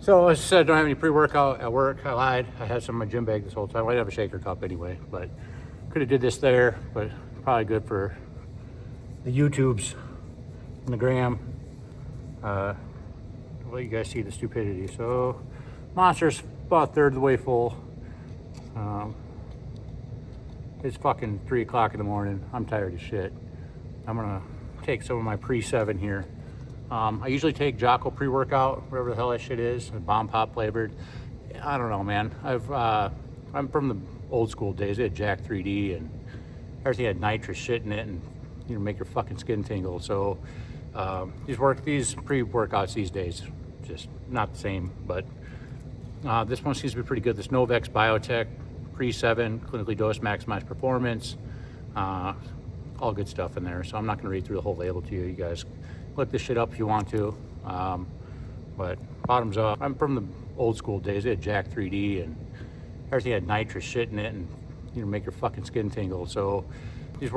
So as I said, I don't have any pre-workout at work. I lied. I had some in my gym bag this whole time. I did have a shaker cup anyway, but could have did this there, but probably good for the YouTubes and the gram. Let you guys see the stupidity. So Monster's about a third of the way full. It's fucking 3 o'clock in the morning. I'm tired as shit. I'm gonna take some of my PRE-7 here. I usually take Jocko pre-workout, whatever the hell that shit is, bomb pop flavored. I don't know, man. I'm from the old school days. They had Jack 3D and everything had nitrous shit in it, and make your fucking skin tingle. So these pre-workouts these days just not the same. But this one seems to be pretty good. This Novex Biotech PRE-7, clinically dosed, maximized performance. All good stuff in there. So I'm not going to read through the whole label to you. You guys look this shit up if you want to. But bottoms up. I'm from the old school days. They had Jack 3D and everything had nitrous shit in it, and make your fucking skin tingle. So these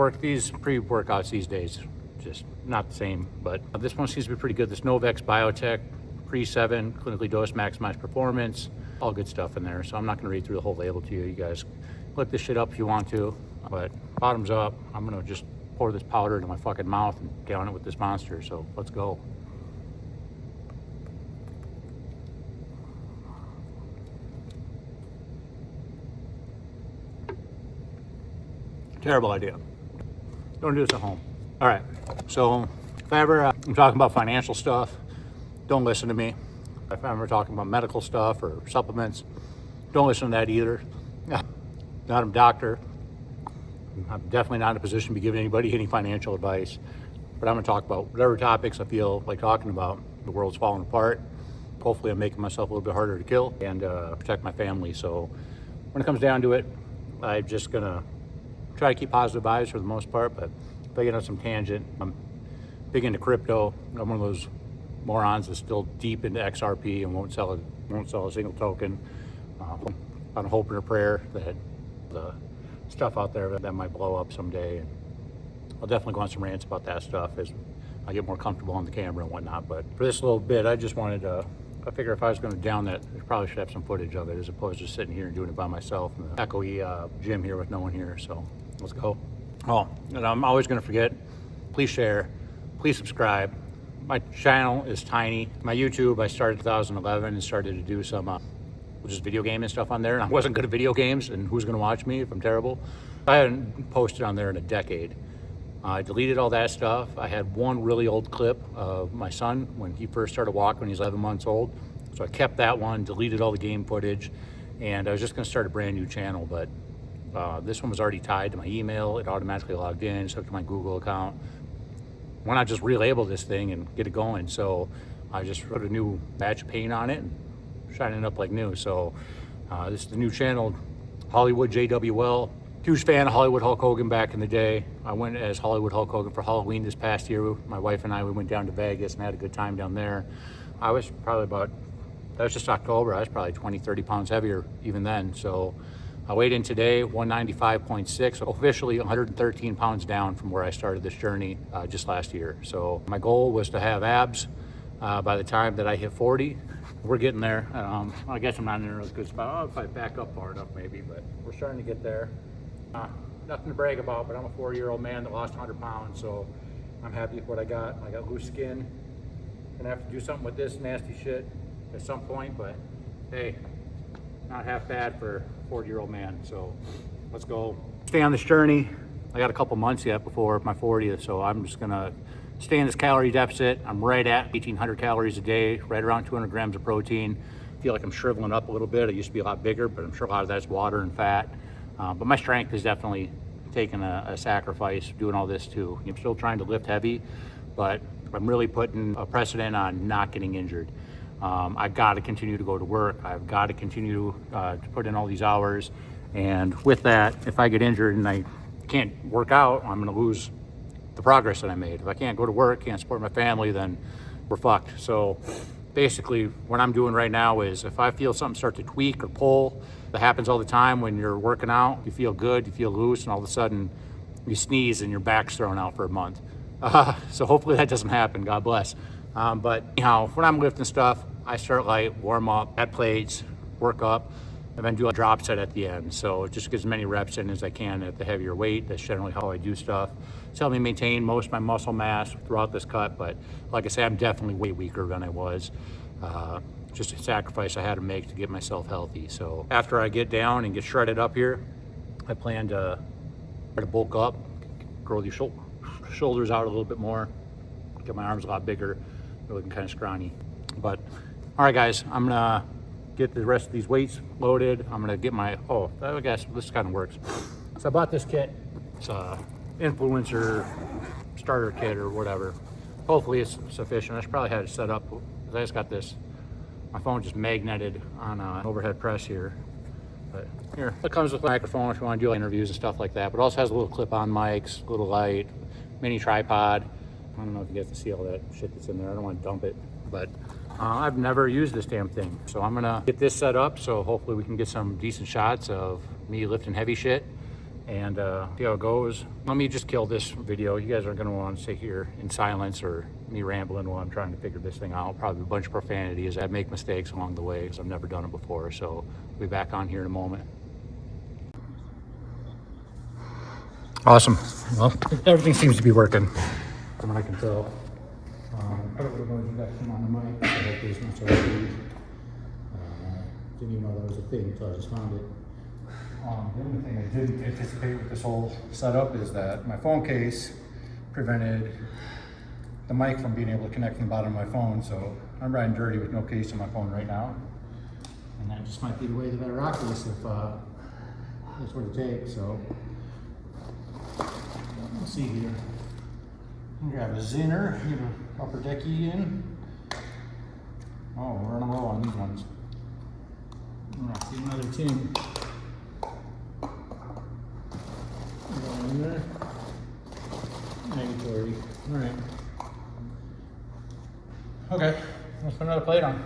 pre-workouts these days just not the same. But this one seems to be pretty good. This Novex Biotech PRE-7, clinically dosed, maximized performance. All good stuff in there. So I'm not going to read through the whole label to you. You guys look this shit up if you want to. But bottoms up. I'm going to just pour this powder into my fucking mouth and down it with this Monster. So let's go. Terrible idea. Don't do this at home. All right. So if ever I'm talking about financial stuff, don't listen to me. If I'm ever talking about medical stuff or supplements, don't listen to that either. Not a doctor. I'm definitely not in a position to be giving anybody any financial advice, but I'm going to talk about whatever topics I feel like talking about. The world's falling apart. Hopefully I'm making myself a little bit harder to kill and protect my family. So when it comes down to it, I'm just going to try to keep positive vibes for the most part, but if I get on some tangent, I'm big into crypto. I'm one of those morons that's still deep into XRP and won't sell a single token. On hope and a prayer that the stuff out there that might blow up someday. And I'll definitely go on some rants about that stuff as I get more comfortable on the camera and whatnot. But for this little bit, I just wanted to, I figure if I was going to down that, I probably should have some footage of it as opposed to sitting here and doing it by myself in the echoey gym here with no one here. So let's go. Oh, and I'm always going to forget, please share, please subscribe. My channel is tiny. My YouTube, I started in 2011 and started to do some just video game and stuff on there. And I wasn't good at video games, and who's going to watch me if I'm terrible? I hadn't posted on there in a decade. I deleted all that stuff. I had one really old clip of my son when he first started walking when he was 11 months old. So I kept that one, deleted all the game footage, and I was just going to start a brand new channel. But this one was already tied to my email. It automatically logged in, it's hooked to my Google account. Why not just relabel this thing and get it going? So I just put a new batch of paint on it and shining it up like new. So this is the new channel, Hollywood JWL. Huge fan of Hollywood Hulk Hogan back in the day. I went as Hollywood Hulk Hogan for Halloween this past year. My wife and I, we went down to Vegas and had a good time down there. I was probably that was just October. I was probably 20, 30 pounds heavier even then. So I weighed in today, 195.6, officially 113 pounds down from where I started this journey just last year. So my goal was to have abs by the time that I hit 40. We're getting there. I guess I'm not in a really good spot. I'll probably back up far enough maybe, but we're starting to get there. Nothing to brag about, but I'm a 40-year-old man that lost 100 pounds, so I'm happy with what I got. I got loose skin. Gonna have to do something with this nasty shit at some point, but hey, not half bad for a 40-year-old man. So let's go. Stay on this journey. I got a couple months yet before my 40th, so I'm just gonna stay in this calorie deficit. I'm right at 1,800 calories a day, right around 200 grams of protein. I feel like I'm shriveling up a little bit. I used to be a lot bigger, but I'm sure a lot of that's water and fat. But my strength is definitely taking a sacrifice doing all this too. I'm still trying to lift heavy, but I'm really putting a precedent on not getting injured. I've got to continue to go to work. I've got to continue to put in all these hours. And with that, if I get injured and I can't work out, I'm going to lose the progress that I made. If I can't go to work, can't support my family, then we're fucked. So basically what I'm doing right now is if I feel something start to tweak or pull, that happens all the time when you're working out, you feel good, you feel loose, and all of a sudden you sneeze and your back's thrown out for a month. So hopefully that doesn't happen, God bless. But anyhow, when I'm lifting stuff, I start light, warm up, add plates, work up, and then do a drop set at the end. So just get as many reps in as I can at the heavier weight. That's generally how I do stuff. It's helped me maintain most of my muscle mass throughout this cut, but like I say, I'm definitely way weaker than I was. Just a sacrifice I had to make to get myself healthy. So after I get down and get shredded up here, I plan to try to bulk up, grow these shoulders out a little bit more, get my arms a lot bigger. They're looking kind of scrawny. But all right, guys, I'm gonna get the rest of these weights loaded. I'm gonna get my, I guess this kind of works. So I bought this kit. It's a influencer starter kit or whatever. Hopefully it's sufficient. I should probably have it set up, because I just got this, my phone just magneted on an overhead press here. But here, it comes with a microphone if you want to do interviews and stuff like that, but also has a little clip-on mics, a little light, mini tripod. I don't know if you guys can see all that shit that's in there. I don't want to dump it, but I've never used this damn thing. So I'm gonna get this set up, so hopefully we can get some decent shots of me lifting heavy shit and see how it goes. Let me just kill this video. You guys aren't gonna want to sit here in silence or me rambling while I'm trying to figure this thing out. Probably a bunch of profanity as I make mistakes along the way, because I've never done it before. So I'll be back on here in a moment. Awesome. Well, everything seems to be working from what I can tell. I don't know if you guys come on the mic, so hopefully it's not so loud. Didn't even know that was a thing until I just found it. The only thing I didn't anticipate with this whole setup is that my phone case prevented the mic from being able to connect from the bottom of my phone, so I'm riding dirty with no case on my phone right now. And that just might be the way that I rock this if that's what it takes, so. Let's see here. Grab a zinner, get an upper decky in. Oh, we're running low on these ones. Alright, see another tin. Go in there. Negatory. Alright. Okay, let's put another plate on.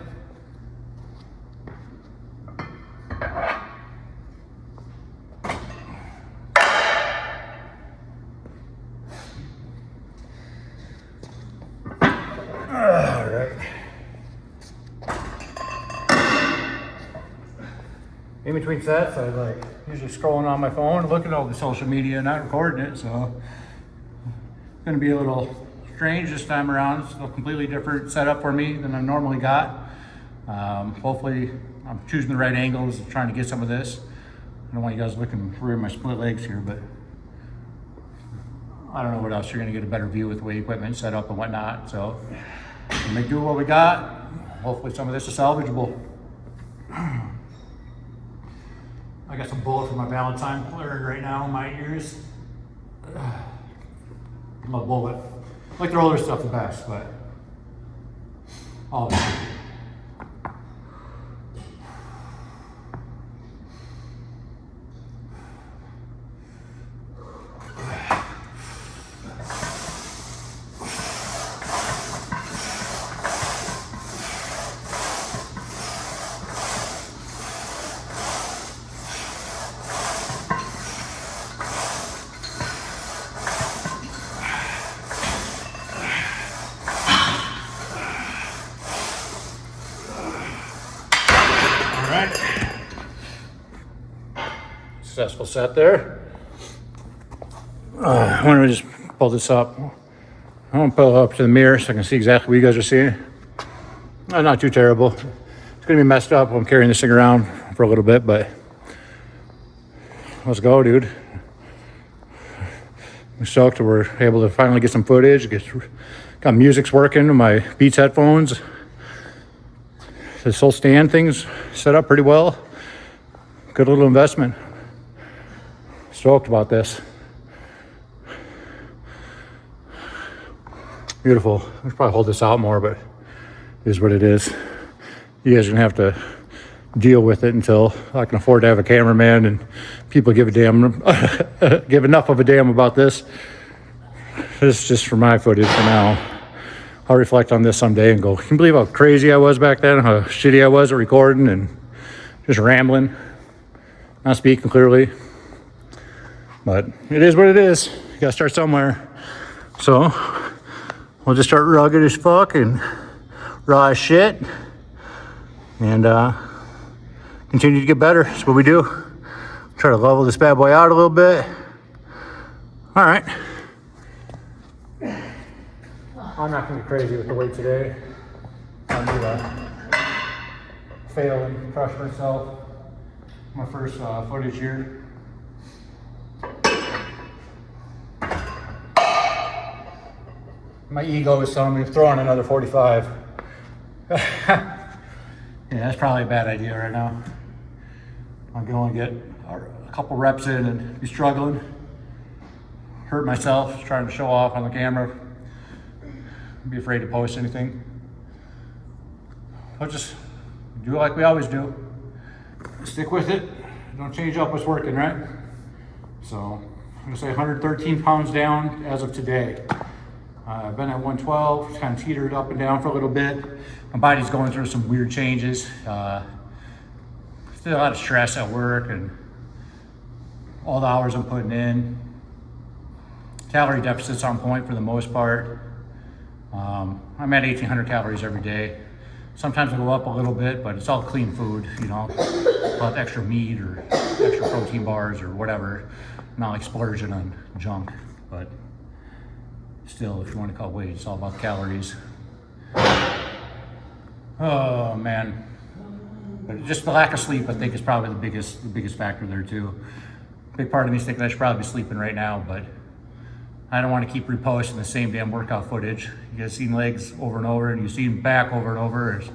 In between sets, I usually scrolling on my phone, looking at all the social media, not recording it, so it's gonna be a little strange this time around. It's a completely different setup for me than I normally got. Hopefully I'm choosing the right angles and trying to get some of this. I don't want you guys looking through my split legs here, but I don't know what else you're gonna get a better view with the way equipment set up and whatnot. So we'll make do what we got. Hopefully some of this is salvageable. I got some bullet from My Valentine blaring right now in my ears. I'm a bullet. I like their older stuff the best, but all of it. Successful set there. Why don't we just pull this up? I'm gonna pull it up to the mirror so I can see exactly what you guys are seeing. Not too terrible. It's gonna be messed up when I'm carrying this thing around for a little bit, but let's go, dude. I'm stoked that we're able to finally get some footage. Got music's working on my Beats headphones. This whole stand thing's set up pretty well. Good little investment. Stoked about this. Beautiful. I should probably hold this out more, but it is what it is. You guys are gonna have to deal with it until I can afford to have a cameraman and people give enough of a damn about this. This is just for my footage for now. I'll reflect on this someday and go, can you believe how crazy I was back then? How shitty I was at recording and just rambling, not speaking clearly. But it is what it is. You gotta start somewhere. So we'll just start rugged as fuck and raw as shit, and continue to get better. That's what we do. Try to level this bad boy out a little bit. All right. I'm not gonna be crazy with the weight today. I'm gonna fail and crush myself. My first footage here. My ego is telling me to throw in another 45. Yeah, that's probably a bad idea right now. I'm going to get a couple reps in and be struggling. Hurt myself trying to show off on the camera. Be afraid to post anything. I'll just do it like we always do. Stick with it. Don't change up what's working, right? So I'm gonna say 113 pounds down as of today. I've been at 112, kind of teetered up and down for a little bit. My body's going through some weird changes. Still a lot of stress at work and all the hours I'm putting in. Calorie deficit's on point for the most part. I'm at 1,800 calories every day. Sometimes I go up a little bit, but it's all clean food, you know, without extra meat or extra protein bars or whatever. Not like splurging on junk, but still, if you want to call weight, it's all about calories. Oh man, but just the lack of sleep, I think, is probably the biggest factor there too. Big part of me is thinking I should probably be sleeping right now, but I don't want to keep reposting the same damn workout footage. You guys seen legs over and over, and you seen back over and over. There's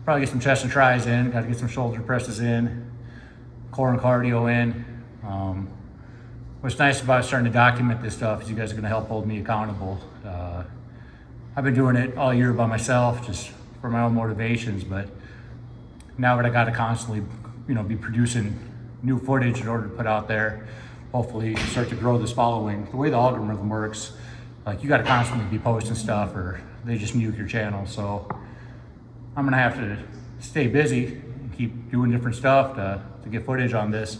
probably get some chest and tries in. Got to get some shoulder presses in, core and cardio in. What's nice about starting to document this stuff is you guys are going to help hold me accountable. I've been doing it all year by myself, just for my own motivations. But now that I got to constantly, be producing new footage in order to put out there. Hopefully start to grow this following. The way the algorithm works, like you got to constantly be posting stuff or they just nuke your channel. So I'm gonna have to stay busy and keep doing different stuff to get footage on this.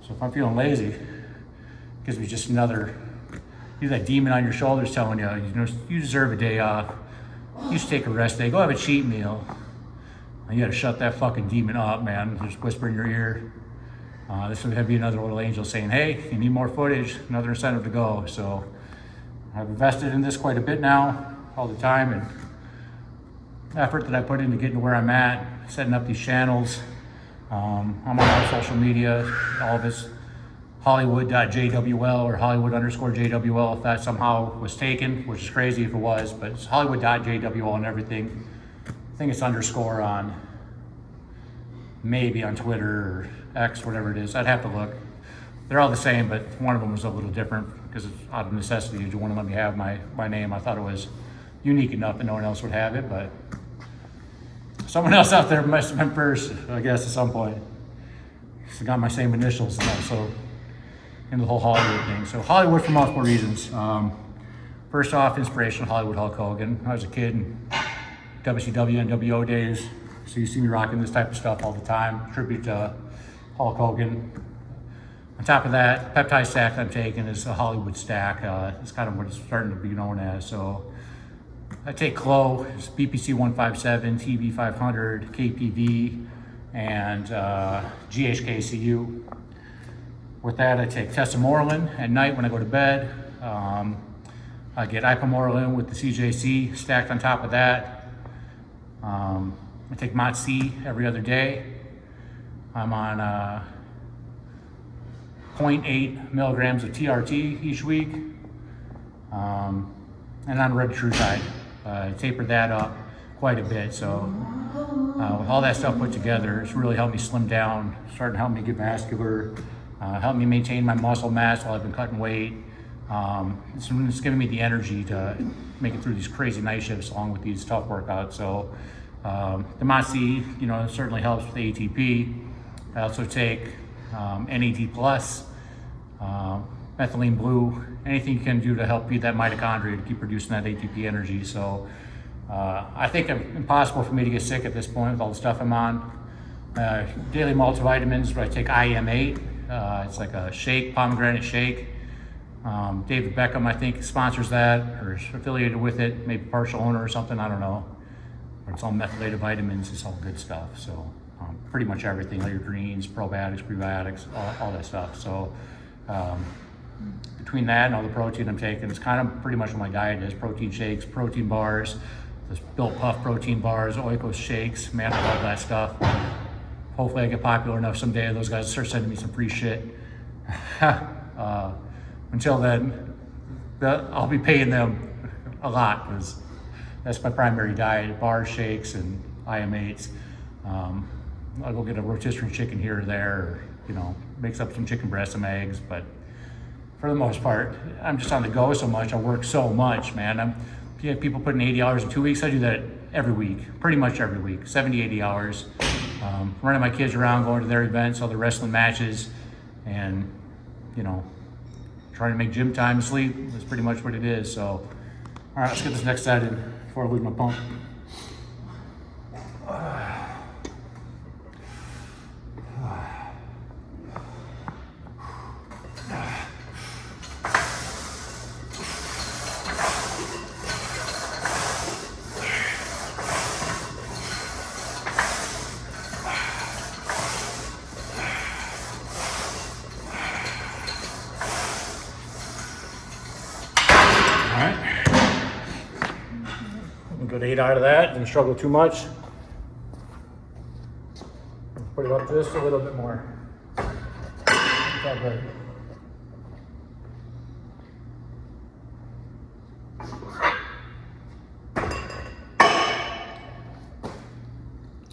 So if I'm feeling lazy, it gives me just another, that demon on your shoulders telling you, you deserve a day off. You should take a rest day, go have a cheat meal. And you got to shut that fucking demon up, man. Just whisper in your ear. This would be another little angel saying, hey, you need more footage, another incentive to go. So I've invested in this quite a bit now, all the time and effort that I put into getting to where I'm at, setting up these channels. I'm on all social media, all of it's Hollywood.jwl or Hollywood_JWL if that somehow was taken, which is crazy if it was, but it's Hollywood.jwl and everything. I think it's underscore on maybe on Twitter or X, whatever it is. I'd have to look. They're all the same, but one of them was a little different because it's out of necessity. You want to let me have my name. I thought it was unique enough that no one else would have it, but someone else out there must have been first, I guess, at some point. So got my same initials and also into the whole Hollywood thing. So Hollywood for multiple reasons. First off, inspiration, Hollywood Hulk Hogan. I was a kid in WCW and WO days, so you see me rocking this type of stuff all the time. Tribute to Hulk Hogan. On top of that, peptide stack I'm taking is a Hollywood stack. It's kind of what it's starting to be known as. So I take Clo, it's BPC 157, TB 500, KPV, and GHK-Cu. With that, I take Tessamorelin at night when I go to bed. I get Ipamorelin with the CJC stacked on top of that. I take MOTS-c every other day. I'm on 0.8 milligrams of TRT each week. And on ribtrutide. I tapered that up quite a bit. So with all that stuff put together, it's really helped me slim down, starting to help me get vascular, help me maintain my muscle mass while I've been cutting weight. It's giving me the energy to make it through these crazy night shifts along with these tough workouts. So the MOTS-c, certainly helps with the ATP. I also take NAD+, methylene blue, anything you can do to help feed that mitochondria to keep producing that ATP energy. So I think it's impossible for me to get sick at this point with all the stuff I'm on. Daily multivitamins, but I take IM8. It's like a shake, pomegranate shake. David Beckham, I think, sponsors that or is affiliated with it, maybe partial owner or something, I don't know. But it's all methylated vitamins, it's all good stuff. So pretty much everything, all your greens, probiotics, prebiotics, all that stuff. So between that and all the protein I'm taking, it's kind of pretty much what my diet is. Protein shakes, protein bars, this Built Puff protein bars, Oikos shakes, man, I love that stuff. Hopefully I get popular enough someday, those guys start sending me some free shit. Until then, I'll be paying them a lot because that's my primary diet, bars, shakes, and IM8s. I'll go get a rotisserie chicken here or there, or, you know, mix up some chicken breasts, some eggs, but for the most part, I'm just on the go so much, I work so much, man. You have people putting 80 hours in 2 weeks, I do that every week, pretty much every week, 70, 80 hours. Running my kids around, going to their events, all the wrestling matches, and, you know, trying to make gym time sleep is pretty much what it is. So, all right, let's get this next set in before I lose my pump. Good 8 out of that, didn't struggle too much. Put it up just a little bit more. Felt good.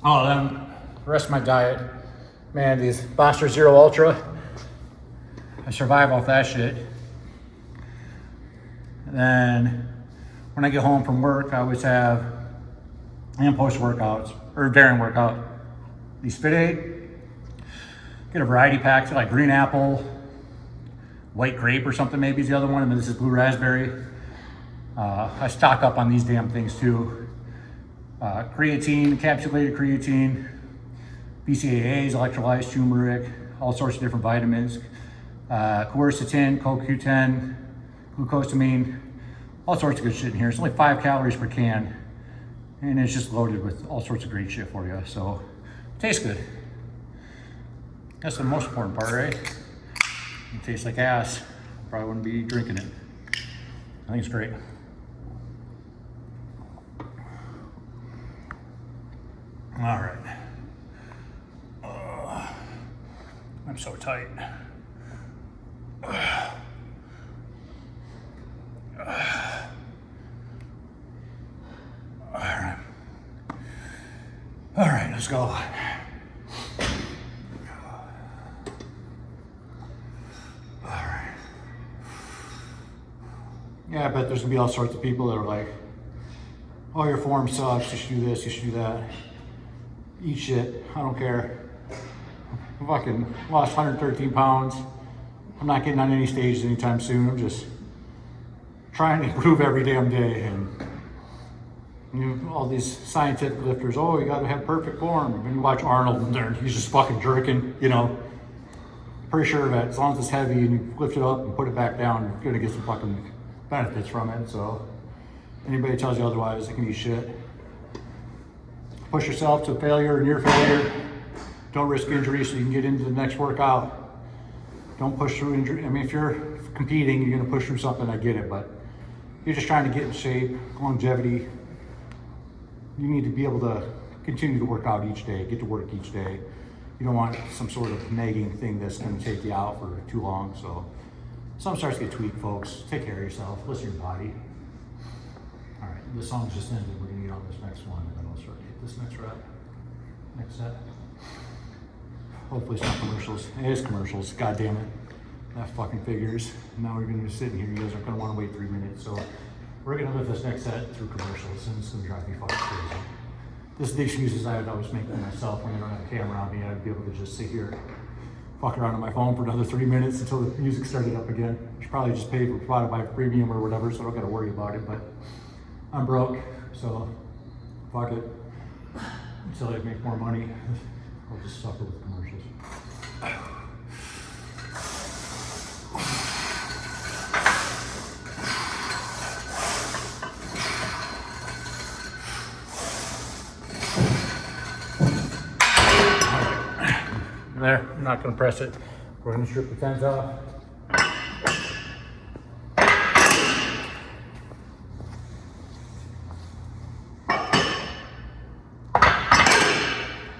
Oh, then the rest of my diet, man, these Monster Zero Ultra, I survive off that shit. And then when I get home from work, I always have, and post workouts, or during workout, these Fit Aid. Get a variety pack, like green apple, white grape or something maybe is the other one, and then this is blue raspberry. I stock up on these damn things too. Creatine, encapsulated creatine, BCAAs, electrolytes, turmeric, all sorts of different vitamins. Quercetin, CoQ10, glucosamine, all sorts of good shit in here. It's only 5 calories per can, and it's just loaded with all sorts of great shit for you. So, it tastes good. That's the most important part, right? It tastes like ass. Probably wouldn't be drinking it. I think it's great. All right. I'm so tight. All right, let's go. All right. Yeah, I bet there's gonna be all sorts of people that are like, oh, your form sucks, you should do this, you should do that. Eat shit, I don't care. I fucking lost 113 pounds. I'm not getting on any stages anytime soon. I'm just trying to improve every damn day. And you know, all these scientific lifters, oh, you gotta have perfect form. And you watch Arnold and there, he's just fucking jerking, you know. Pretty sure that as long as it's heavy and you lift it up and put it back down, you're gonna get some fucking benefits from it. So anybody tells you otherwise, they can eat shit. Push yourself to failure and your failure. Don't risk injury so you can get into the next workout. Don't push through injury. I mean, if you're competing, you're gonna push through something, I get it, but you're just trying to get in shape, longevity. You need to be able to continue to work out each day, get to work each day. You don't want some sort of nagging thing that's gonna take you out for too long. So something starts to get tweaked, folks. Take care of yourself, listen to your body. All right, this song's just ended. We're gonna get on this next one, and then we'll start this next rep, next set. Hopefully it's not commercials. It is commercials, god damn it. That fucking figures. Now we're gonna be sitting here, you guys aren't gonna wanna wait 3 minutes. So we're gonna live this next set through commercials, and it's gonna drive me fucking crazy. This is the excuses I would always make for myself when I don't have a camera on me. I'd be able to just sit here, fuck around on my phone for another 3 minutes until the music started up again. I should probably just pay for Spotify premium or whatever, so I don't gotta worry about it, but I'm broke, so fuck it. Until I make more money, I'll just suffer with commercials. There, I'm not gonna press it. We're gonna strip the tens off.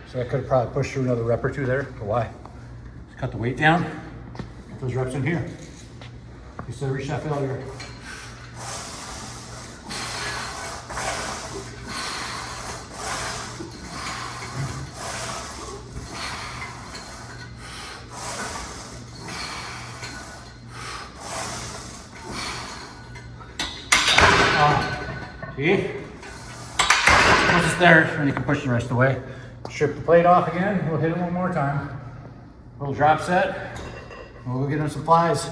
So I could have probably pushed through another rep or two there, but why? Just cut the weight down, get those reps in here. Instead of reach that failure. See? Once it's there, then you can push the rest away. Strip the plate off again. We'll hit it one more time. Little drop set. We'll go get him some plies.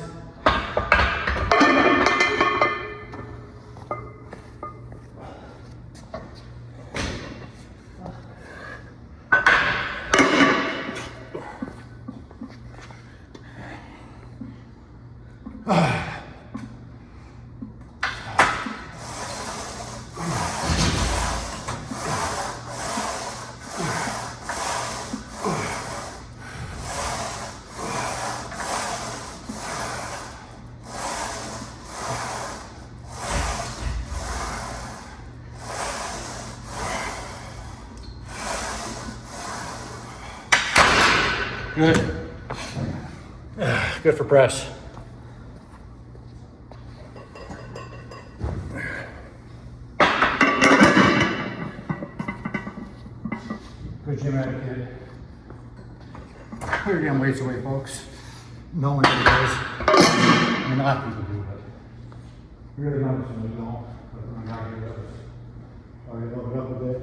Good. Good for press. Good gym etiquette. Put your damn weights away, folks. No one ever does. I mean, a lot of people do, but really notice when they don't. But when I got here, I'll load it up a bit.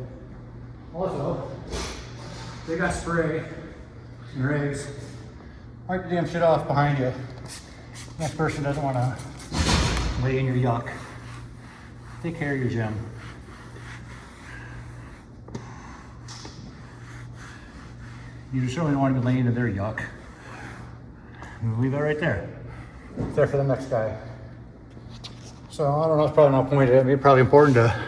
Also, they got spray. Your eggs. Wipe the damn shit off behind you. That person doesn't want to lay in your yuck. Take care of your gym. You certainly don't want to be laying into their yuck. We'll leave that right there. It's there for the next guy. So I don't know, it's probably not pointed at me. Probably important to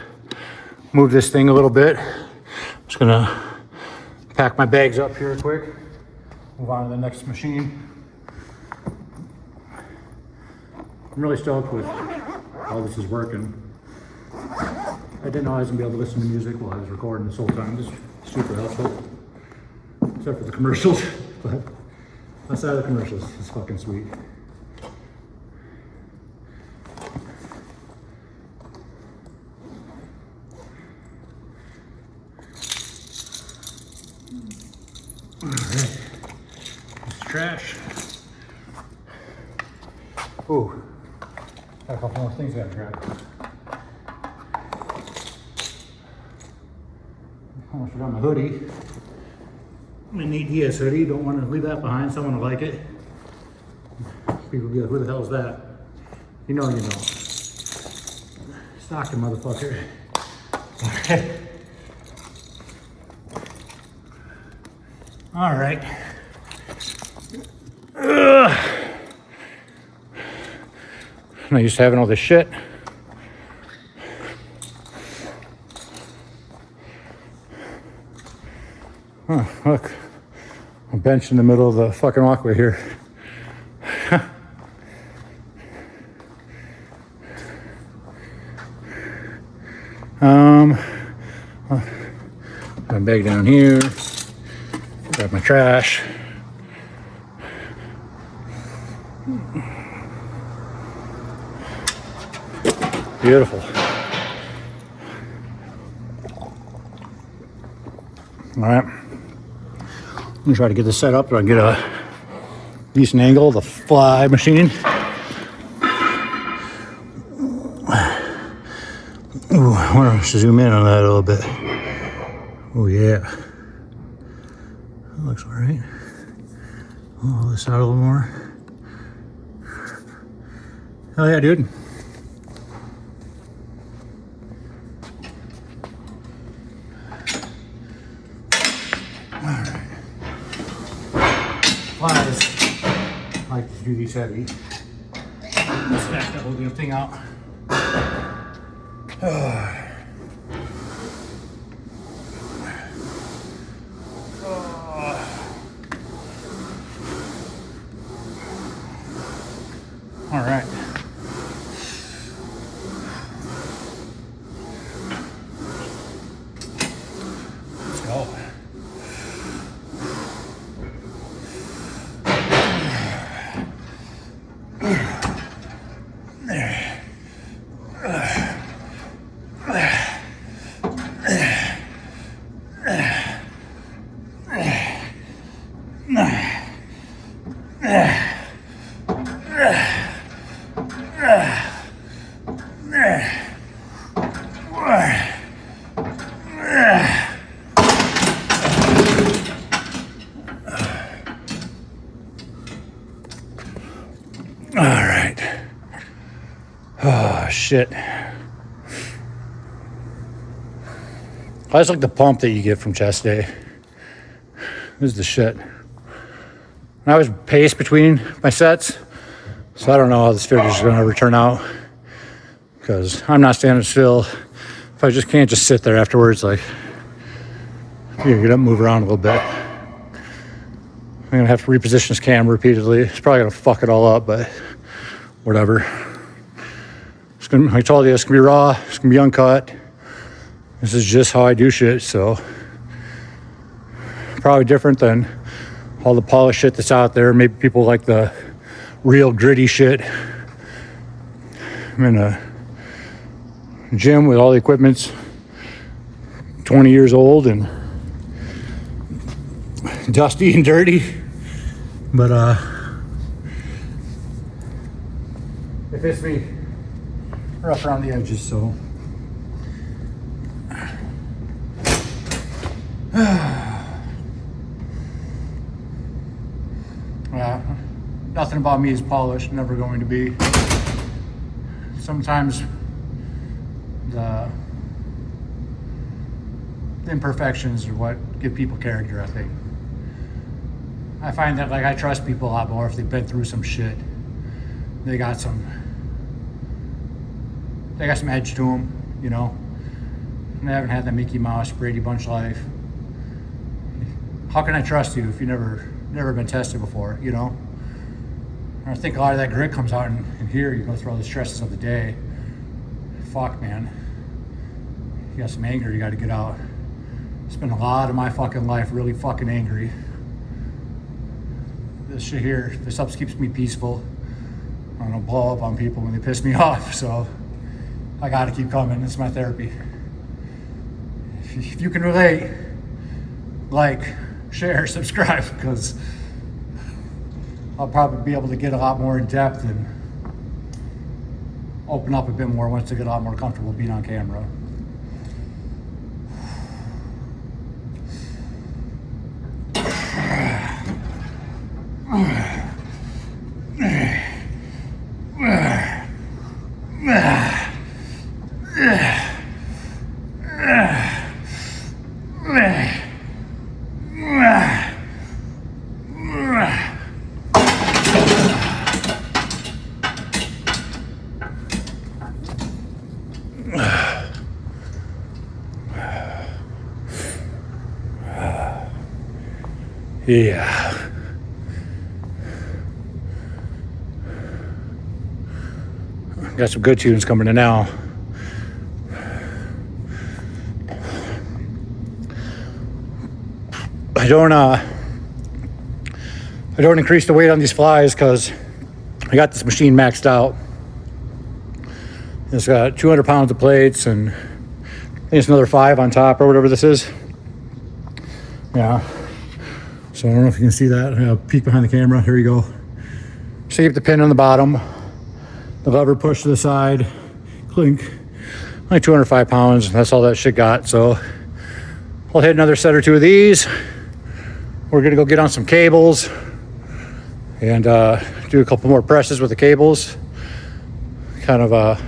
move this thing a little bit. I'm just gonna pack my bags up here quick. Move on to the next machine. I'm really stoked with how this is working. I didn't know I was gonna be able to listen to music while I was recording this whole time. This is super helpful. Except for the commercials, but outside of the commercials, it's fucking sweet. All right. Trash. Ooh, got a couple more things I gotta grab. Almost forgot my hoodie. I'm gonna need DS hoodie. Don't want to leave that behind. Someone will like it. People will be like, who the hell is that? You know you know. Stockton, motherfucker. Okay. All right. I'm not used to having all this shit. Oh, look. A bench in the middle of the fucking walkway here. My bag down here. Grab my trash. Beautiful. All right. I'm gonna try to get this set up so I can get a decent angle of the fly machine. Ooh, I want to zoom in on that a little bit. Oh yeah. That looks all right. Roll this out a little more. Hell yeah, dude. Alright. Flies. I like to do these heavy. Stack that whole damn thing out. All right. Oh, shit. I just like the pump that you get from chest day. This is the shit. And I always pace between my sets, so I don't know how this figure is going to ever turn out, because I'm not standing still. If I just can't just sit there afterwards, like, you get up and move around a little bit. I'm going to have to reposition this camera repeatedly. It's probably going to fuck it all up, but whatever. It's gonna, I told you, it's going to be raw. It's going to be uncut. This is just how I do shit, so probably different than all the polished shit that's out there. Maybe people like the real gritty shit. I'm in a gym with all the equipment's 20 years old and dusty and dirty, but it fits me rough around the edges, so nothing about me is polished, never going to be. Sometimes the imperfections are what give people character, I think. I find that, like, I trust people a lot more if they've been through some shit. They got some edge to them, you know? And they haven't had that Mickey Mouse, Brady Bunch life. How can I trust you if you've never been tested before, you know? And I think a lot of that grit comes out in here. You go through all the stresses of the day. Fuck, man. You got some anger you got to get out. Spent a lot of my fucking life really fucking angry. This shit here, this supps keeps me peaceful. I don't blow up on people when they piss me off, so I gotta keep coming. It's my therapy. If you can relate, like, share, subscribe, because I'll probably be able to get a lot more in depth and open up a bit more once I get a lot more comfortable being on camera. Yeah. Got some good tunes coming in now. I don't increase the weight on these flies because I got this machine maxed out. It's got 200 pounds of plates and I think it's another 5 on top or whatever this is. Yeah. So I don't know if you can see that. I'll peek behind the camera. Here you go. So you keep the pin on the bottom, the lever push to the side, clink. Only 205 pounds. That's all that shit got. So I'll hit another set or two of these. We're gonna go get on some cables and do a couple more presses with the cables. Kind of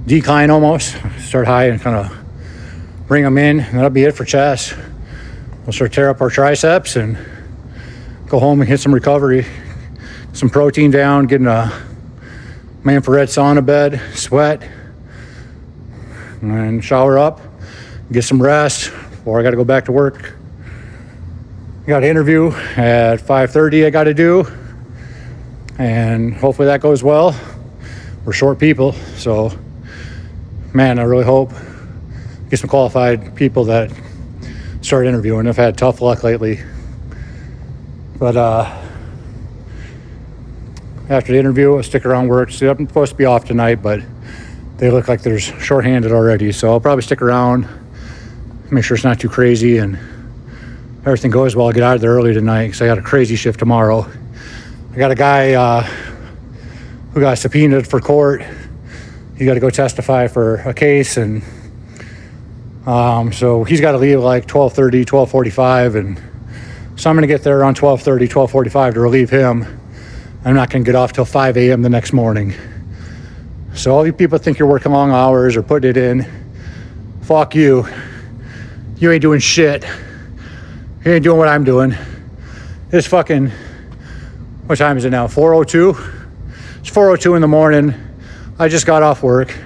decline almost. Start high and kind of bring them in. And that'll be it for chest. We'll start tear up our triceps and go home and hit some recovery, some protein down, get in my infrared sauna bed, sweat, and shower up, get some rest before I got to go back to work. Got an interview at 5:30 I got to do, and hopefully that goes well. We're short people, so man, I really hope get some qualified people that start interviewing. I've had tough luck lately, but after the interview I'll stick around work. See, I'm supposed to be off tonight, but they look like they're shorthanded already, so I'll probably stick around, make sure it's not too crazy, and everything goes well. I'll get out of there early tonight because I got a crazy shift tomorrow. got a guy who got subpoenaed for court. He got to go testify for a case, and so he's got to leave like 12:30, 12:45, and so I'm going to get there around 12:30, 12:45 to relieve him. I'm not going to get off till 5 a.m. the next morning. So all you people think you're working long hours or putting it in, fuck you. You ain't doing shit. You ain't doing what I'm doing. It's fucking, what time is it now? 4:02? It's 4:02 in the morning. I just got off work.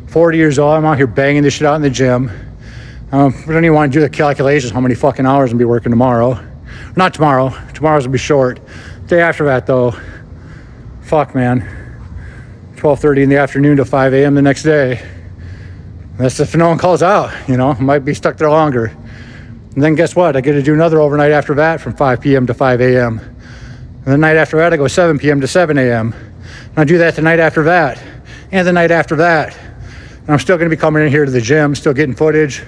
40 years old. I'm out here banging this shit out in the gym. I don't even want to do the calculations how many fucking hours I'm gonna be working tomorrow. Not tomorrow. Tomorrow's gonna be short. Day after that though, fuck man. 12:30 in the afternoon to 5 a.m. the next day. That's if no one calls out, you know. I might be stuck there longer. And then guess what? I get to do another overnight after that from 5 p.m. to 5 a.m. And the night after that, I go 7 p.m. to 7 a.m. And I do that the night after that. And the night after that. And I'm still going to be coming in here to the gym, still getting footage.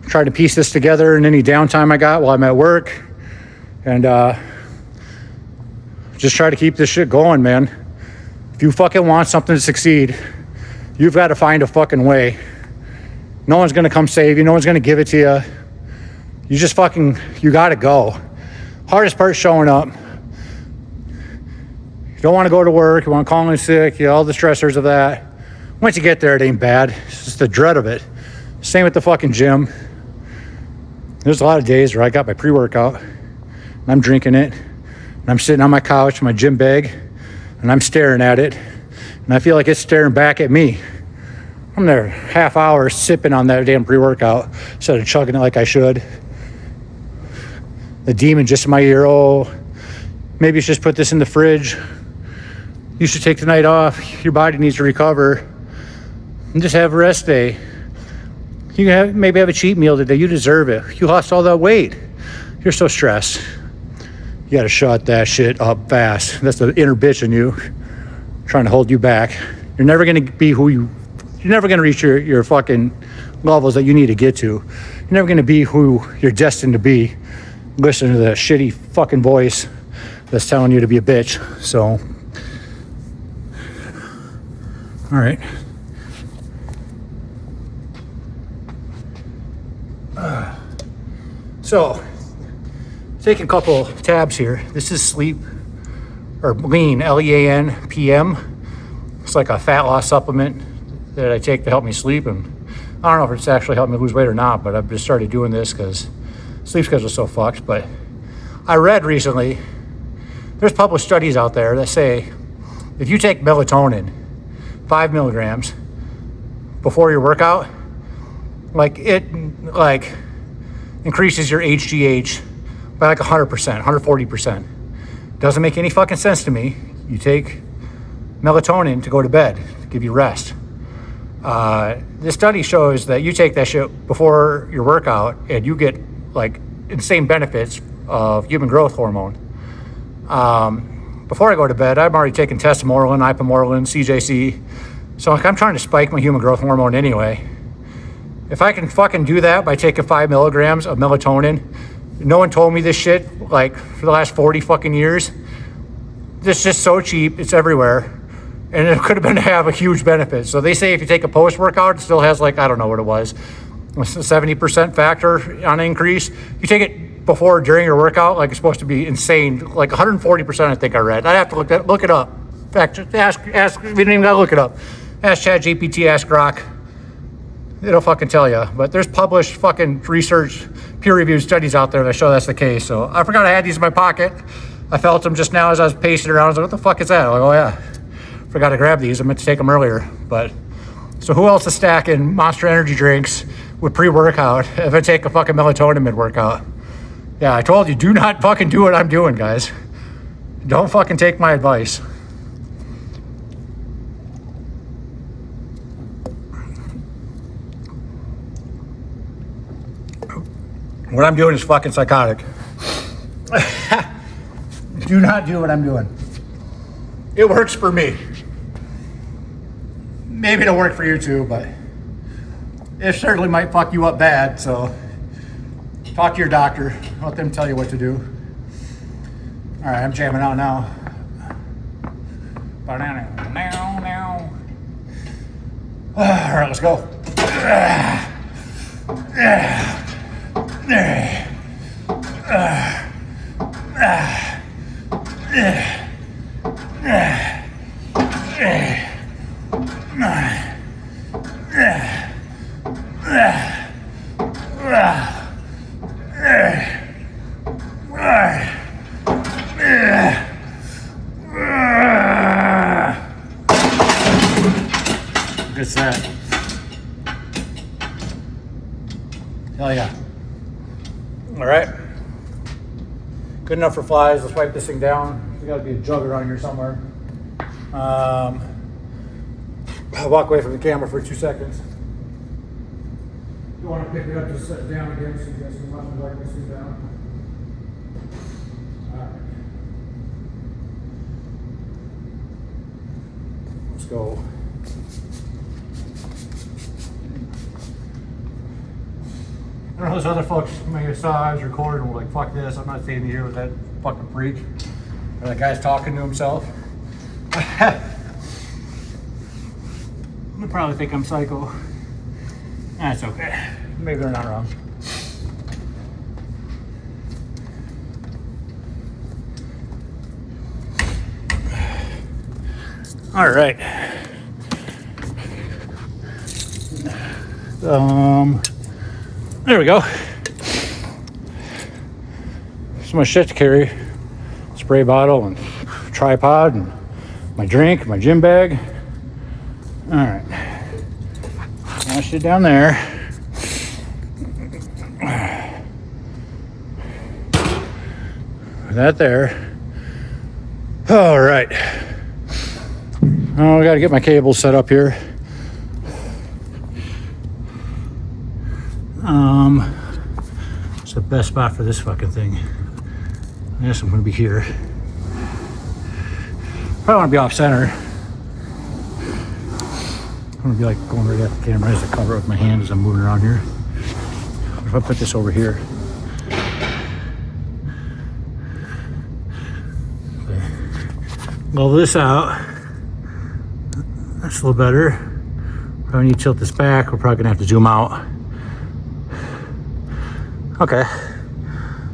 Trying to piece this together in any downtime I got while I'm at work. And just try to keep this shit going, man. If you fucking want something to succeed, you've got to find a fucking way. No one's going to come save you. No one's going to give it to you. You just fucking, you got to go. Hardest part is showing up. You don't want to go to work. You want to call in sick. You know, all the stressors of that. Once you get there, it ain't bad. It's just the dread of it. Same with the fucking gym. There's a lot of days where I got my pre-workout and I'm drinking it and I'm sitting on my couch, my gym bag, and I'm staring at it and I feel like it's staring back at me. I'm there half hour sipping on that damn pre-workout instead of chugging it like I should. The demon just in my ear, oh, maybe you should just put this in the fridge. You should take the night off. Your body needs to recover. And just have a rest day. You can maybe have a cheat meal today. You deserve it. You lost all that weight. You're so stressed. You got to shut that shit up fast. That's the inner bitch in you trying to hold you back. You're never going to be you're never going to reach your fucking levels that you need to get to. You're never going to be who you're destined to be. Listen to the shitty fucking voice that's telling you to be a bitch. So, all right. So, taking a couple tabs here. This is sleep, or lean, Lean PM. It's like a fat loss supplement that I take to help me sleep. And I don't know if it's actually helped me lose weight or not, but I've just started doing this because sleep schedule's so fucked. But I read recently, there's published studies out there that say if you take melatonin, 5 milligrams, before your workout, it increases your HGH by like 100%, 140%. Doesn't make any fucking sense to me. You take melatonin to go to bed, to give you rest. This study shows that you take that shit before your workout and you get like insane benefits of human growth hormone. Before I go to bed, I'm already taking Tessamorelin, Ipamorelin, CJC. So I'm trying to spike my human growth hormone anyway. If I can fucking do that by taking 5 milligrams of melatonin, no one told me this shit like for the last 40 fucking years. This is just so cheap, it's everywhere. And it could have been to have a huge benefit. So they say if you take a post-workout, it still has like, I don't know what it was, a 70% factor on increase. You take it before or during your workout, like it's supposed to be insane, like 140% I think I read. I have to look it up. In fact, ask, we didn't even gotta look it up. Ask ChatGPT, ask Grok. It'll fucking tell you. But there's published fucking research, peer-reviewed studies out there that show that's the case. So I forgot I had these in my pocket. I felt them just now as I was pacing around. I was like, what the fuck is that? I'm like, oh yeah, forgot to grab these. I meant to take them earlier. But so who else is stacking Monster Energy drinks with pre-workout if I take a fucking melatonin mid-workout? Yeah, I told you, do not fucking do what I'm doing, guys. Don't fucking take my advice. What I'm doing is fucking psychotic. Do not do what I'm doing. It works for me. Maybe it'll work for you too, but it certainly might fuck you up bad, so talk to your doctor. Let them tell you what to do. All right, I'm jamming out now. Now. All right, let's go. Good set. Hell yeah. All right. Good enough for flies. Let's wipe this thing down. There's got to be a jug around here somewhere. I'll walk away from the camera for 2 seconds. You want to pick it up, just set it down again so you guys can watch me wipe this thing down. All right. Let's go. I don't know, those other folks maybe saw I was recording and were like, fuck this, I'm not staying here with that fucking freak. Or that guy's talking to himself. They probably think I'm psycho. That's okay. Maybe they're not wrong. All right. There we go. So much shit to carry. Spray bottle and tripod and my drink, my gym bag. All right. That shit down there. That there. All right. Oh, I gotta get my cables set up here. It's the best spot for this fucking thing. I guess I'm gonna be here. Probably wanna be off center. I'm gonna be like going right at the camera as I cover it with my hand as I'm moving around here. What if I put this over here? Okay. Level this out. That's a little better. Probably need to tilt this back. We're probably gonna have to zoom out. Okay,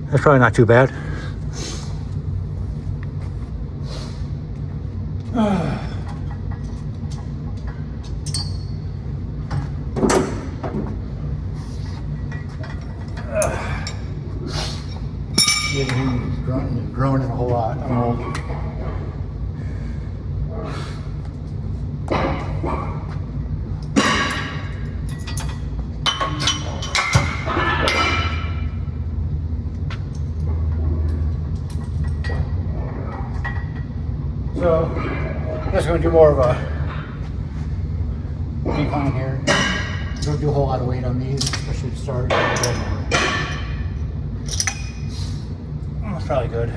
that's probably not too bad. Groaning a whole lot. I'm old. So, I'm just going to do more of a decline here. Don't do a whole lot of weight on these, especially to start. That's probably good.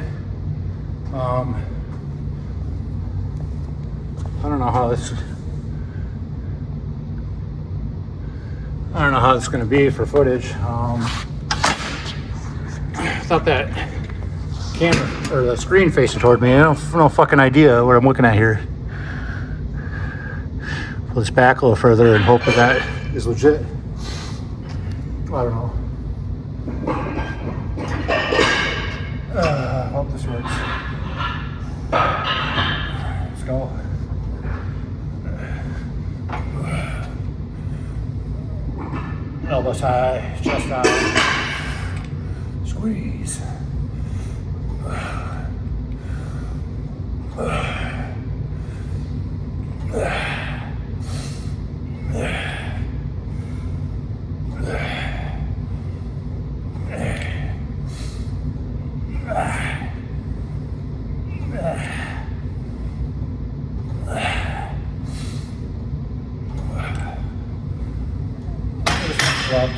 I don't know how this. I don't know how it's going to be for footage. I thought that camera or the screen facing toward me. I don't have no fucking idea what I'm looking at here. Pull this back a little further and hope that is legit. I don't know. Hope this works. Let's go. Elbows high, chest out. Squeeze.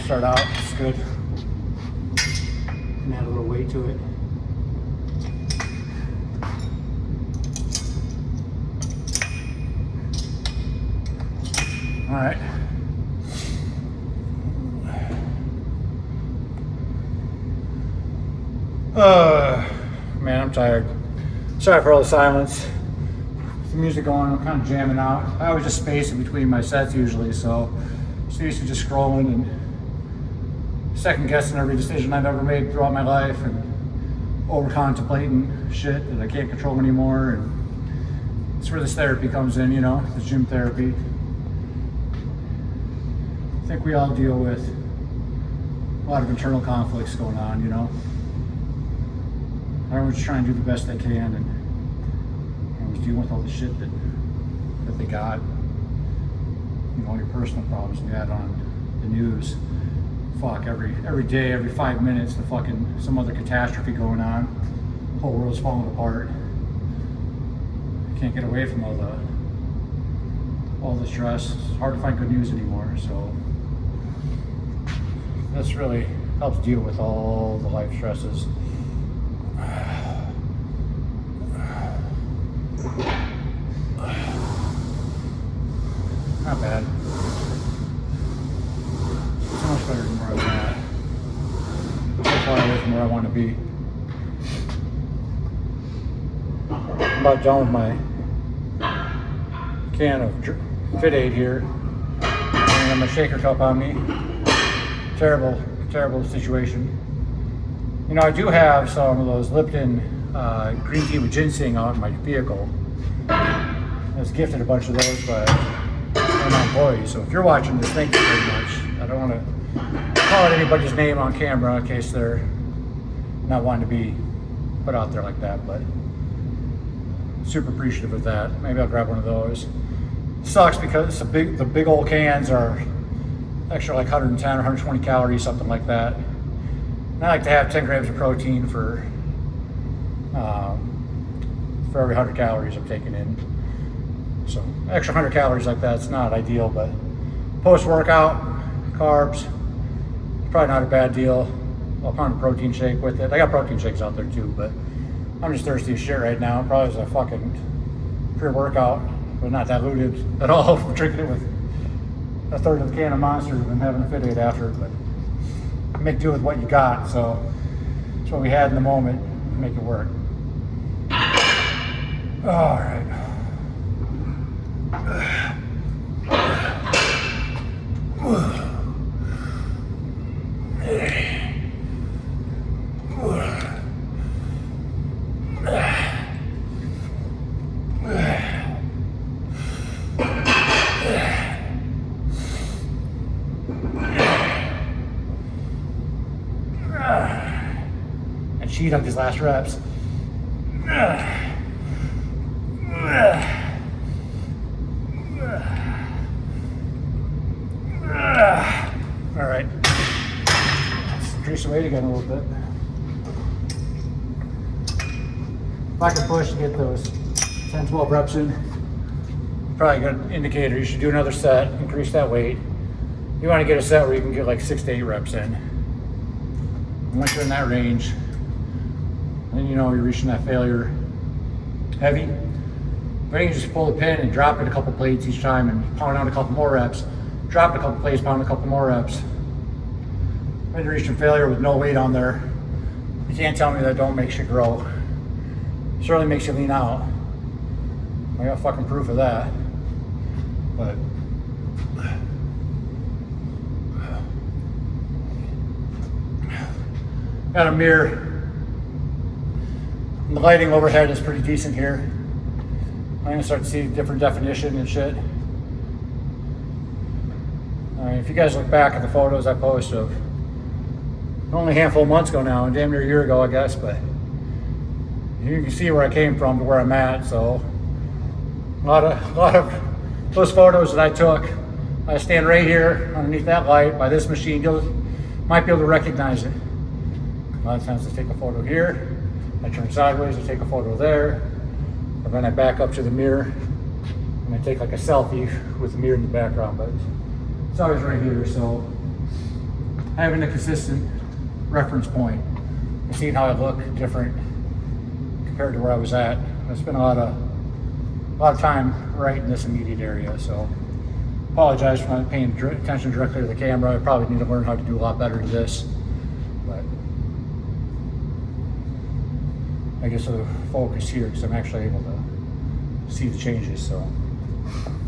Start out, it's good. And add a little weight to it. All right. Man, I'm tired. Sorry for all the silence. The music going, I'm kind of jamming out. I always just space in between my sets usually, so used to just scrolling and second guessing every decision I've ever made throughout my life and over contemplating shit that I can't control anymore. And it's where this therapy comes in, you know, the gym therapy. I think we all deal with a lot of internal conflicts going on, you know. Everyone's just trying to do the best they can, and everyone's dealing with all the shit that they got. You know, all your personal problems you had on the news. Fuck, every day, every 5 minutes, the fucking some other catastrophe going on. The whole world's falling apart. You can't get away from all the stress. It's hard to find good news anymore. So this really helps deal with all the life stresses. Not bad. So much better than where I was at. So far away from where I want to be. I'm about done with my can of Fit Aid here. And I have my shaker cup on me. Terrible situation. You know, I do have some of those Lipton green tea with ginseng out in my vehicle. I was gifted a bunch of those by one of my employees. So if you're watching this, thank you very much. I don't want to call out anybody's name on camera in case they're not wanting to be put out there like that, but super appreciative of that. Maybe I'll grab one of those. Sucks because the big old cans are extra like 110 or 120 calories, something like that. And I like to have 10 grams of protein for every 100 calories I'm taking in. So extra 100 calories like that's not ideal, but post-workout, carbs, probably not a bad deal. I'll pound a protein shake with it. I got protein shakes out there too, but I'm just thirsty as shit right now. Probably as a fucking pre-workout, but not diluted at all from drinking it with a third of a can of Monster and having a Fit Aid after. But make do with what you got, so that's what we had in the moment. Make it work. All right. And cheat on these last reps. All right, let's increase the weight again a little bit. If I can push to get those 10, 12 reps in, probably a good indicator. You should do another set, increase that weight. You want to get a set where you can get like 6 to 8 reps in. Once you're in that range, then you know you're reaching that failure heavy. Then you can just pull the pin and drop it a couple plates each time and pound out a couple more reps. Drop it a couple plates, pound a couple more reps. When you're reaching failure with no weight on there, you can't tell me that don't make you grow. It certainly makes you lean out. I got fucking proof of that. But got a mirror. The lighting overhead is pretty decent here. I'm gonna start to see different definition and shit. If you guys look back at the photos I post of only a handful of months ago now, damn near a year ago, I guess, but you can see where I came from to where I'm at. So a lot of those photos that I took, I stand right here underneath that light by this machine. You might be able to recognize it. A lot of times I take a photo here, I turn sideways, I take a photo there, and then I back up to the mirror and I take like a selfie with the mirror in the background, but it's always right here. So having a consistent reference point and seeing how I look different compared to where I was at. I spent a lot of time right in this immediate area, so apologize for not paying attention directly to the camera. I probably need to learn how to do a lot better to this, but I guess the focus here because I'm actually able to see the changes. So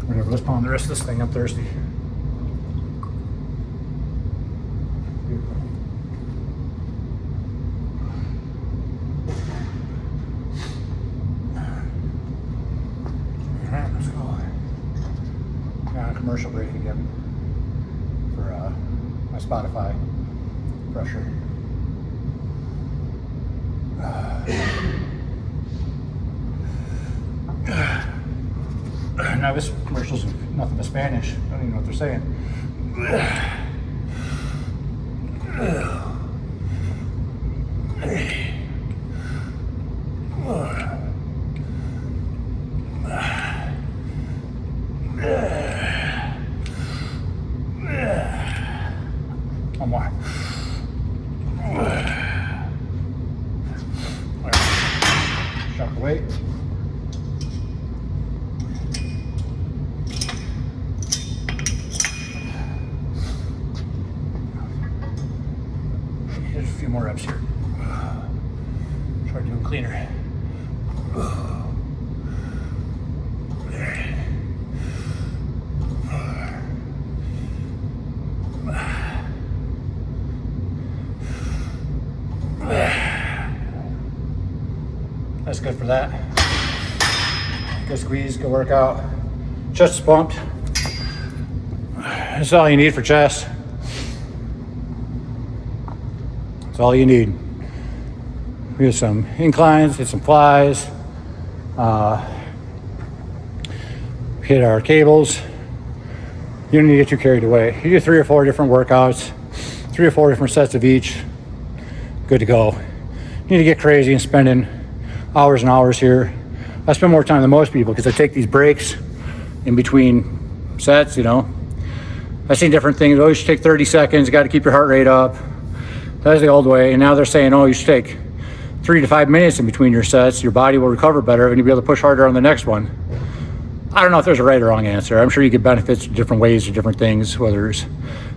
whatever, let's pound the rest of this thing. I'm thirsty. Alright, let's go. Now a commercial break again for my Spotify pressure. Now this commercial's nothing but Spanish. I don't even know what they're saying. One more. Drop the weight. There's a few more reps here. Try to do it cleaner. That's good for that. Good squeeze, good workout. Chest is pumped. That's all you need for chest. That's all you need. We get some inclines, hit some flies, hit our cables. You don't need to get too carried away. You do 3 or 4 different workouts, 3 or 4 different sets of each. Good to go. You need to get crazy and spending hours and hours here. I spend more time than most people because I take these breaks in between sets, you know. I've seen different things. Oh, you should take 30 seconds. You got to keep your heart rate up. That's the old way. And now they're saying, oh, you should take 3 to 5 minutes in between your sets. Your body will recover better and you'll be able to push harder on the next one. I don't know if there's a right or wrong answer. I'm sure you get benefits in different ways or different things, whether it's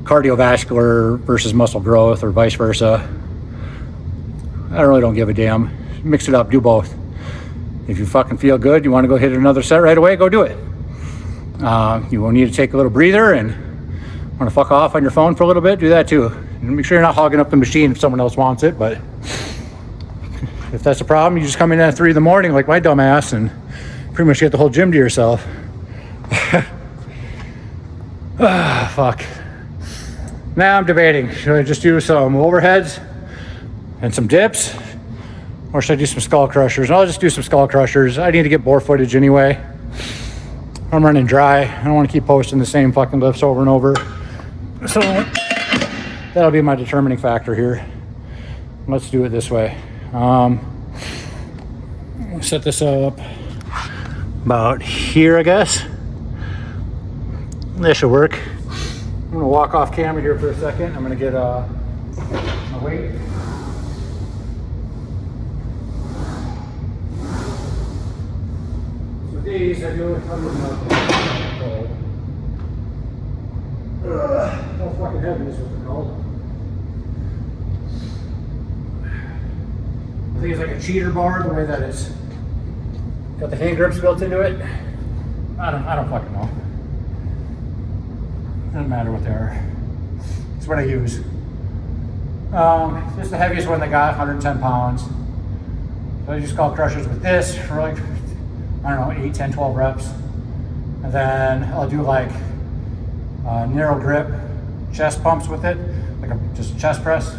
cardiovascular versus muscle growth or vice versa. I really don't give a damn. Mix it up, do both. If you fucking feel good, you want to go hit another set right away, go do it. You will need to take a little breather and want to fuck off on your phone for a little bit, do that too. And make sure you're not hogging up the machine if someone else wants it, but if that's a problem, you just come in at 3 in the morning like my dumb ass and pretty much get the whole gym to yourself. Fuck. Now I'm debating, should I just do some overheads and some dips? Or should I do some skull crushers? I'll just do some skull crushers. I need to get more footage anyway. I'm running dry. I don't want to keep posting the same fucking lifts over and over. So that'll be my determining factor here. Let's do it this way. Set this up about here, I guess. This should work. I'm gonna walk off camera here for a second. I'm gonna get a weight. These I do how fucking heavy is what they're called. I think it's like a cheater bar, the way that it's got the hand grips built into it. I don't fucking know. Doesn't matter what they are. It's what I use. This is the heaviest one they got, 110 pounds. So I just call crushers with this for like, I don't know, 8, 10, 12 reps. And then I'll do like narrow grip chest pumps with it, like just a chest press.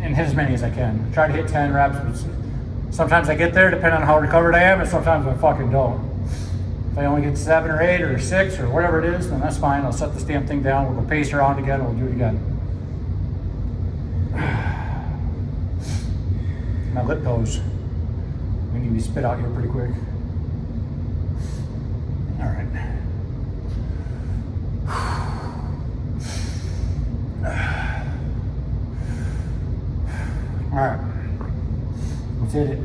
And hit as many as I can. Try to hit 10 reps. But sometimes I get there depending on how recovered I am, and sometimes I fucking don't. If I only get 7 or 8 or 6 or whatever it is, then that's fine. I'll set this damn thing down. We'll go pace around again and we'll do it again. My lip toes. We need to be spit out here pretty quick. All right. All right. Let's hit it.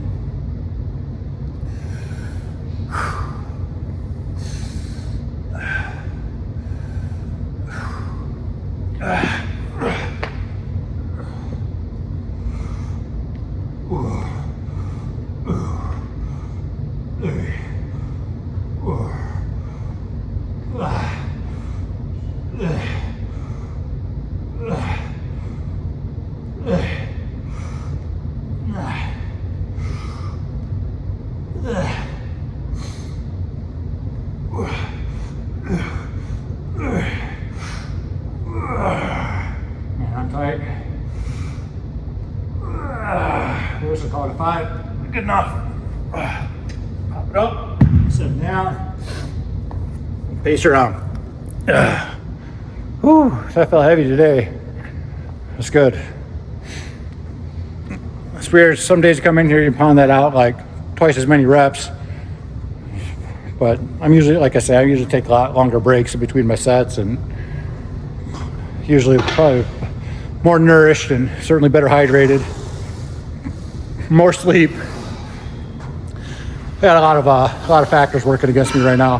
What's it called? A 5? Good enough. Pop it up, sit it down, pace around. Whew, that felt heavy today. That's good. It's weird. Some days you come in here, you pound that out like twice as many reps. But I'm usually, like I say, I usually take a lot longer breaks in between my sets, and usually probably more nourished and certainly better hydrated. More sleep. I got a lot of factors working against me right now.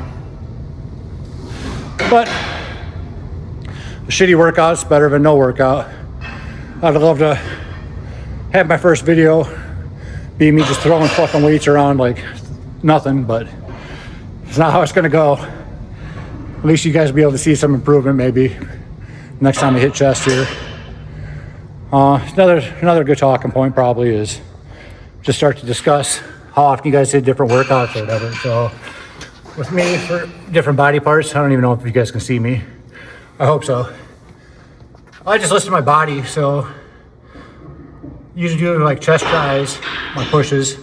But a shitty workout's better than no workout. I'd love to have my first video be me just throwing fucking weights around like nothing, but it's not how it's gonna go. At least you guys will be able to see some improvement maybe next time I hit chest here. Another good talking point probably is just start to discuss how often you guys hit different workouts or whatever. So with me, for different body parts, I don't even know if you guys can see me. I hope so. I just listen to my body, so usually do like chest tries, my pushes.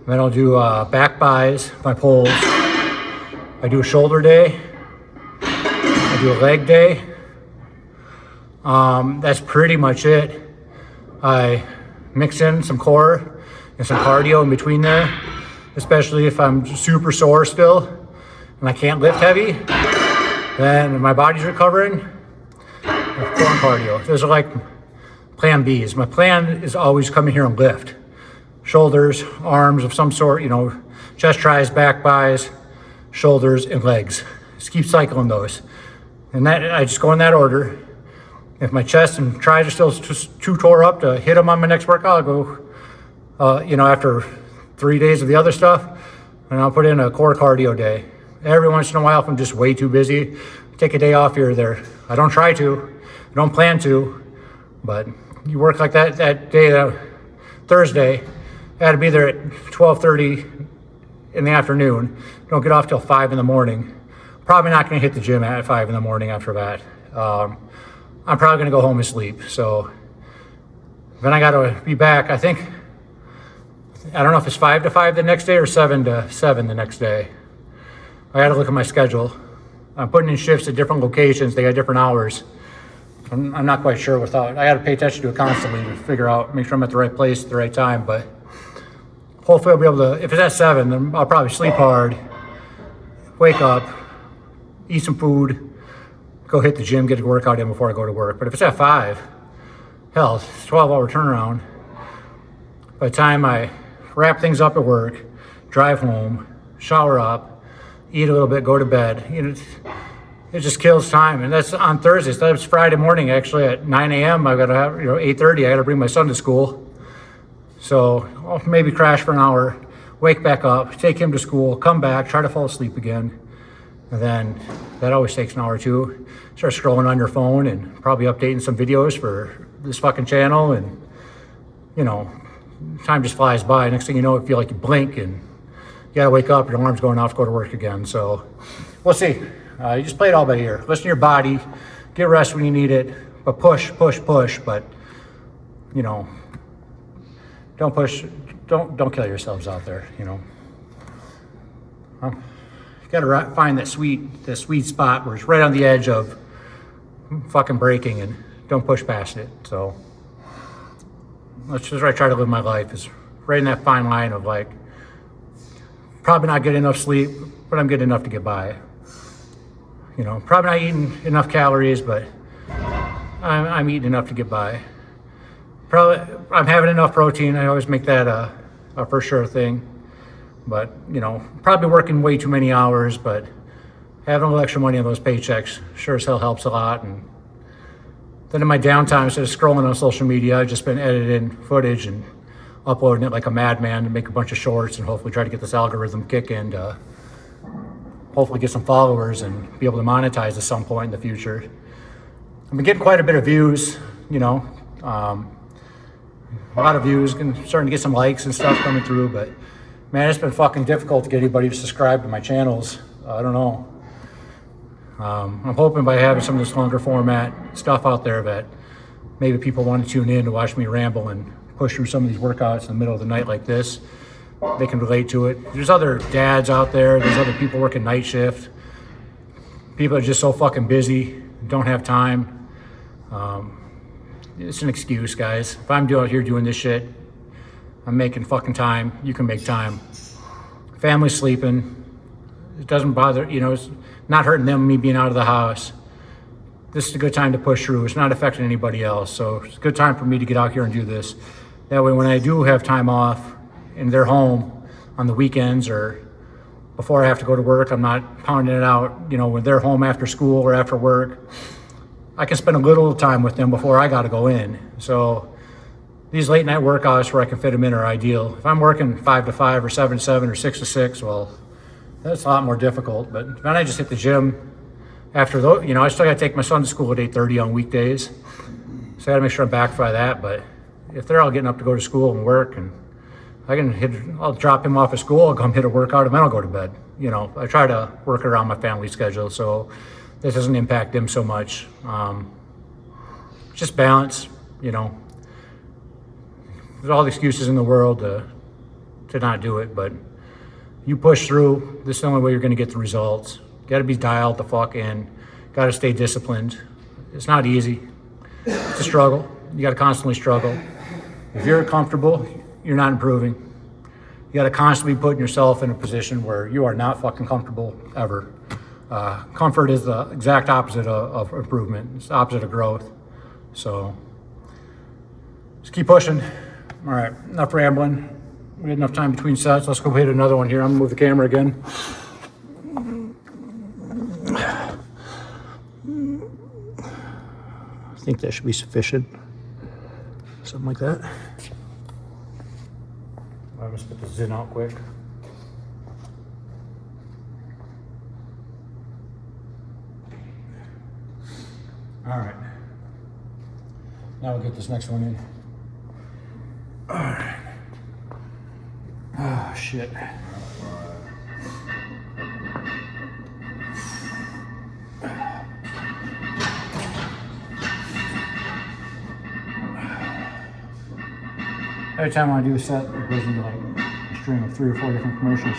Then I'll do back buys, my pulls. I do a shoulder day. I do a leg day. That's pretty much it. I mix in some core and some cardio in between there, especially if I'm super sore still and I can't lift heavy. Then my body's recovering, core and cardio. Those are like plan Bs. My plan is always come in here and lift. Shoulders, arms of some sort, chest tries, back buys, shoulders, and legs. Just keep cycling those. And that I just go in that order. If my chest and tries are still too tore up to hit them on my next workout, I'll go, after 3 days of the other stuff, and I'll put in a core cardio day. Every once in a while, if I'm just way too busy, take a day off here or there. I don't try to, I don't plan to, but you work like that day, Thursday, I had to be there at 12:30 in the afternoon. Don't get off till 5 in the morning. Probably not gonna hit the gym at 5 in the morning after that. I'm probably gonna go home and sleep. So then I gotta be back, I don't know if it's 5 to 5 the next day or 7 to 7 the next day. I gotta look at my schedule. I'm putting in shifts at different locations, they got different hours. I'm not quite sure without, I gotta pay attention to it constantly to figure out, make sure I'm at the right place at the right time, but hopefully I'll be able to, if it's at 7, then I'll probably sleep hard, wake up, eat some food, go hit the gym, get a workout in before I go to work. But if it's at 5, hell, it's a 12-hour turnaround. By the time I wrap things up at work, drive home, shower up, eat a little bit, go to bed, it just kills time. And that's on Thursdays. That's Friday morning, actually, at 9 a.m. I gotta have, 8:30, I gotta bring my son to school. So I'll maybe crash for an hour, wake back up, take him to school, come back, try to fall asleep again. And then that always takes an hour or two. Start scrolling on your phone and probably updating some videos for this fucking channel. And, time just flies by. Next thing you know, you feel like you blink and you gotta wake up, your alarm's going off to go to work again. So we'll see. You just play it all by ear. Listen to your body, get rest when you need it, but push. But, don't push, don't kill yourselves out there, You gotta find that sweet spot where it's right on the edge of fucking breaking, and don't push past it. So let's just try to live my life is right in that fine line of like, probably not getting enough sleep, but I'm getting enough to get by. Probably not eating enough calories, but I'm eating enough to get by. Probably I'm having enough protein. I always make that a for sure thing. But, probably working way too many hours, but having a little extra money on those paychecks sure as hell helps a lot. And then in my downtime, instead of scrolling on social media, I've just been editing footage and uploading it like a madman to make a bunch of shorts and hopefully try to get this algorithm kicking to hopefully get some followers and be able to monetize at some point in the future. I've been getting quite a bit of views, a lot of views, and starting to get some likes and stuff coming through, but man, it's been fucking difficult to get anybody to subscribe to my channels. I don't know. I'm hoping by having some of this longer format stuff out there that maybe people want to tune in to watch me ramble and push through some of these workouts in the middle of the night like this, they can relate to it. There's other dads out there. There's other people working night shift. People are just so fucking busy, don't have time. It's an excuse, guys. If I'm out here doing this shit, I'm making fucking time. You can make time. Family's sleeping. It doesn't bother, it's not hurting them, me being out of the house. This is a good time to push through. It's not affecting anybody else. So it's a good time for me to get out here and do this. That way, when I do have time off and they're home on the weekends or before I have to go to work, I'm not pounding it out, when they're home after school or after work. I can spend a little time with them before I got to go in. So these late night workouts where I can fit them in are ideal. If I'm working 5 to 5 or 7 to 7 or 6 to 6, well, that's a lot more difficult. But then I just hit the gym after those, I still got to take my son to school at 8:30 on weekdays. So I got to make sure I'm back by that. But if they're all getting up to go to school and work, and I'll drop him off at school, I'll come hit a workout, and then I'll go to bed. I try to work around my family schedule so this doesn't impact them so much. Just balance, There's all the excuses in the world to not do it, but you push through. This is the only way you're going to get the results. Got to be dialed the fuck in. Got to stay disciplined. It's not easy. It's a struggle. You got to constantly struggle. If you're comfortable, you're not improving. You got to constantly be putting yourself in a position where you are not fucking comfortable ever. Comfort is the exact opposite of improvement. It's the opposite of growth. So just keep pushing. All right, enough rambling. We had enough time between sets. Let's go hit another one here. I'm gonna move the camera again. I think that should be sufficient. Something like that. I'm gonna spit the zin out quick. All right. Now we'll get this next one in. All right. Oh, shit. Every time I do a set, it goes into like a string of 3 or 4 different commercials.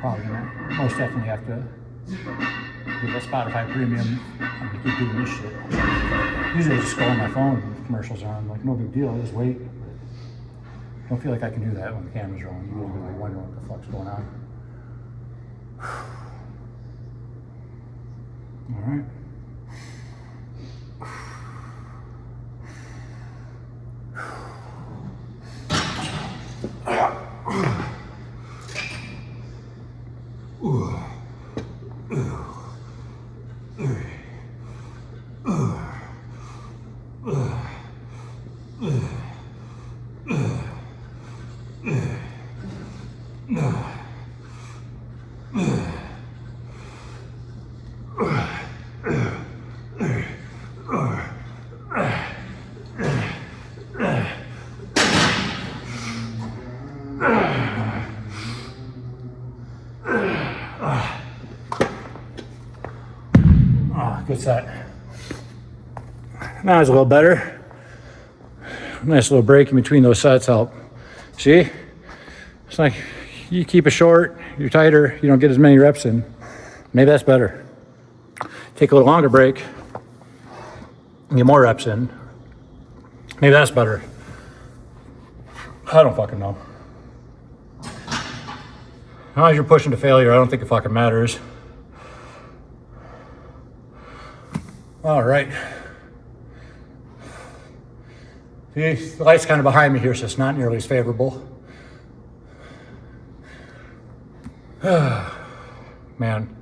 Probably gonna most definitely have to get a Spotify premium. I'm gonna keep doing this shit. Usually I just go on my phone when commercials are on, like no big deal, I just wait. Don't feel like I can do that when the camera's rolling. You really wonder what the fuck's going on. All right. Good set. Now it's a little better. Nice little break in between those sets help. See? It's like you keep it short, you're tighter, you don't get as many reps in. Maybe that's better. Take a little longer break and get more reps in. Maybe that's better. I don't fucking know. As long as you're pushing to failure, I don't think it fucking matters. All right. See, the light's kind of behind me here, so it's not nearly as favorable. Man,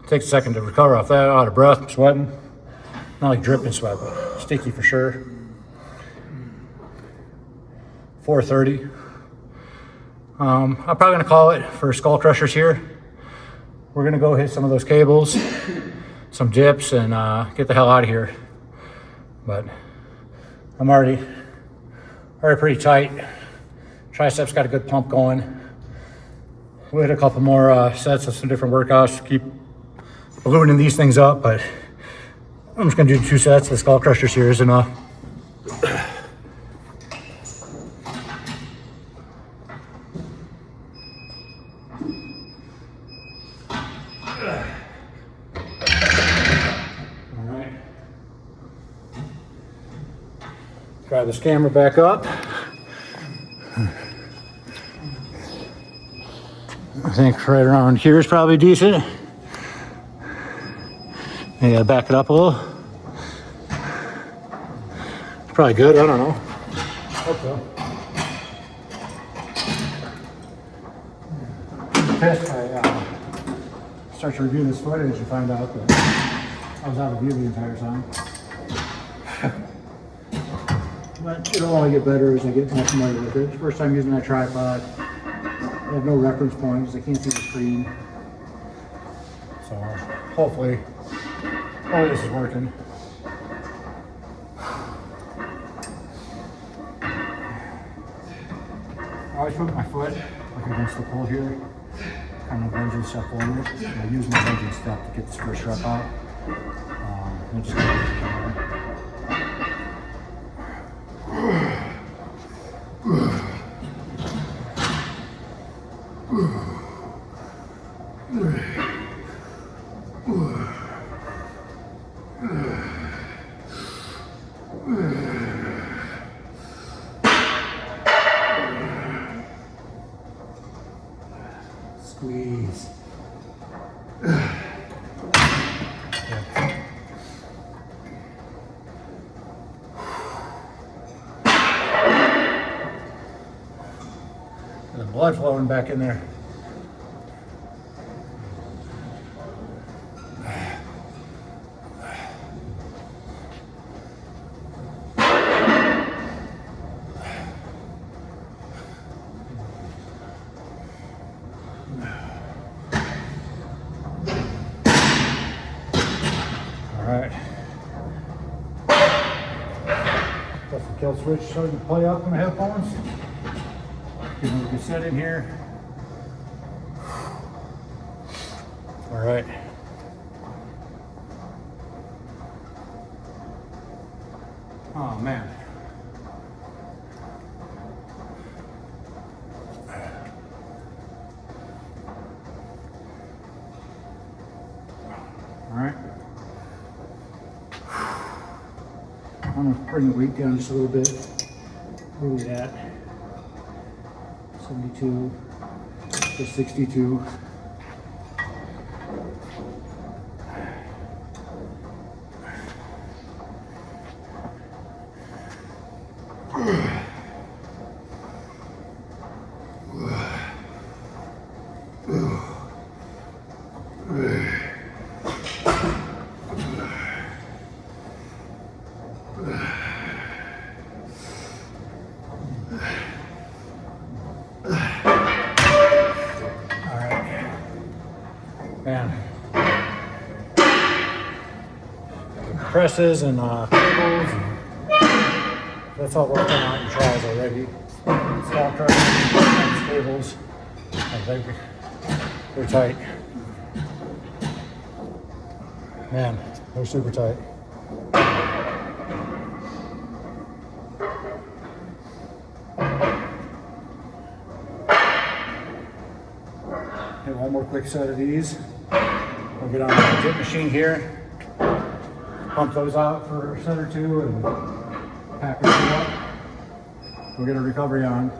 takes a second to recover off that. Out of breath, I'm sweating. Not like dripping sweat, but sticky for sure. 4:30. I'm probably gonna call it for skull crushers here. We're gonna go hit some of those cables, some dips, and get the hell out of here. But I'm already pretty tight. Triceps got a good pump going. We'll hit a couple more sets of some different workouts to keep ballooning these things up, but I'm just gonna do 2 sets of the skull crusher series and Try this camera back up. I think right around here is probably decent. Yeah, back it up a little. It's probably good, I don't know. Hope so. If I start to review this footage and find out that I was out of view the entire time. But it'll only get better as I get more familiar with it. First time using that tripod. I have no reference points. I can't see the screen. So hopefully all this is working. I always put my foot like against the pole here. Kind of bungee step forward. I use my bungee step to get this first rep out. And just squeeze. The blood flowing back in there. Alright. Got the kill switch starting to play up in my headphones. Get a good set in here. Alright. Oh man. Alright. I'm gonna bring the weight down just a little bit. Where are we at? 72 to 62. Man, presses and cables, and that's all working out in trials already. Small presses, cables, they're tight. Man, they're super tight. One more quick set of these. We'll get on the dip machine here, pump those out for a set or two, and package them up. We'll get a recovery on.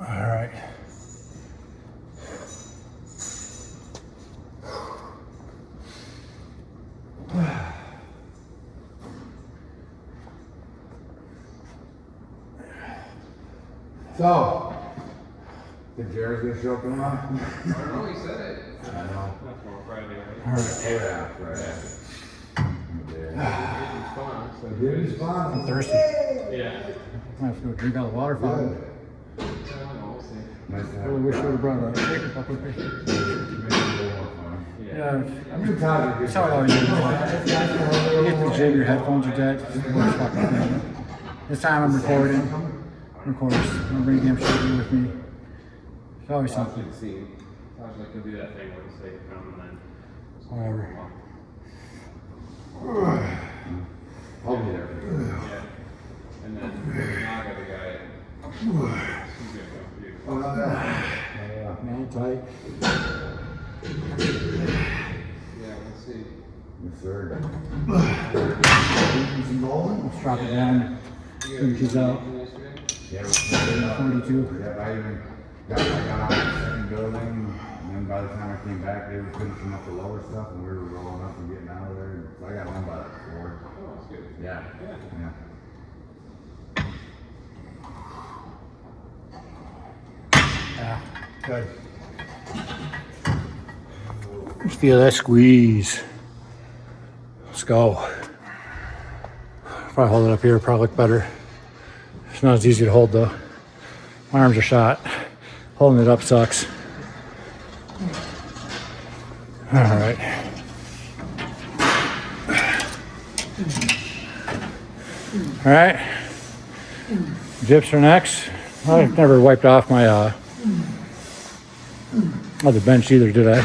All right. So, think Jerry's gonna show up tomorrow? I don't know, he said it. I know. That's on Friday, right? All right. Yeah. Good response. I'm thirsty. Yeah. I have to go drink out of the water fountain. I don't know, we'll see. I really wish I would have brought a shaker cup with me. Yeah, that's how it always is. You get to the gym, your headphones are dead. It's the worst fucking thing. This time I'm recording. Of course, I'm gonna bring the damn shaker with me. It's always something. Gosh, that could be that thing where you say you come and then. Whatever. I'll be there. Yeah. And then now I got the guy. He's gonna go for you. Oh, not that. Yeah, man, tight. Yeah, let's see. Yes, sir. Let's drop it down. She's out. Yeah, 42. Yeah, I even got out of the second building, and then by the time I came back, they were finishing up the lower stuff, and we were rolling up and getting out of there. So I got home by like 4. Oh, that's good. Yeah. Yeah. Yeah, good. Just feel that squeeze. Let's go. Probably hold it up here, probably look better. It's not as easy to hold though. My arms are shot. Holding it up sucks. All right. All right. Dips are next. I never wiped off my other bench either, did I?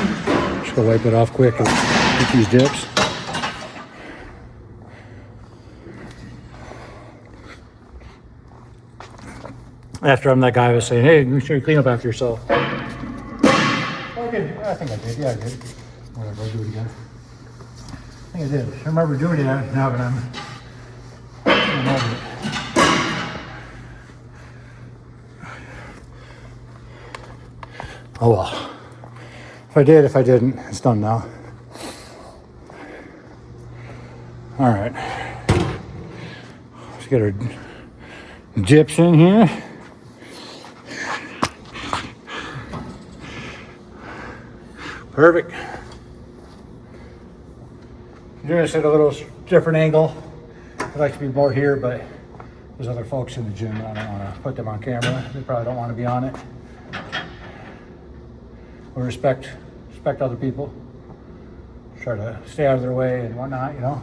Just go wipe it off quick and get these dips. After I'm that guy who was saying, hey, make sure you clean up after yourself. I did. I think I did. Yeah, I did. Whatever, I'll do it again. I think I did. I remember doing it now, but I'm over it. Oh well. If I did, if I didn't, it's done now. All right. Let's get our dips in here. Perfect. I'm doing this at a little different angle. I'd like to be more here, but there's other folks in the gym. I don't want to put them on camera. They probably don't want to be on it. We respect other people. Try to stay out of their way and whatnot, you know.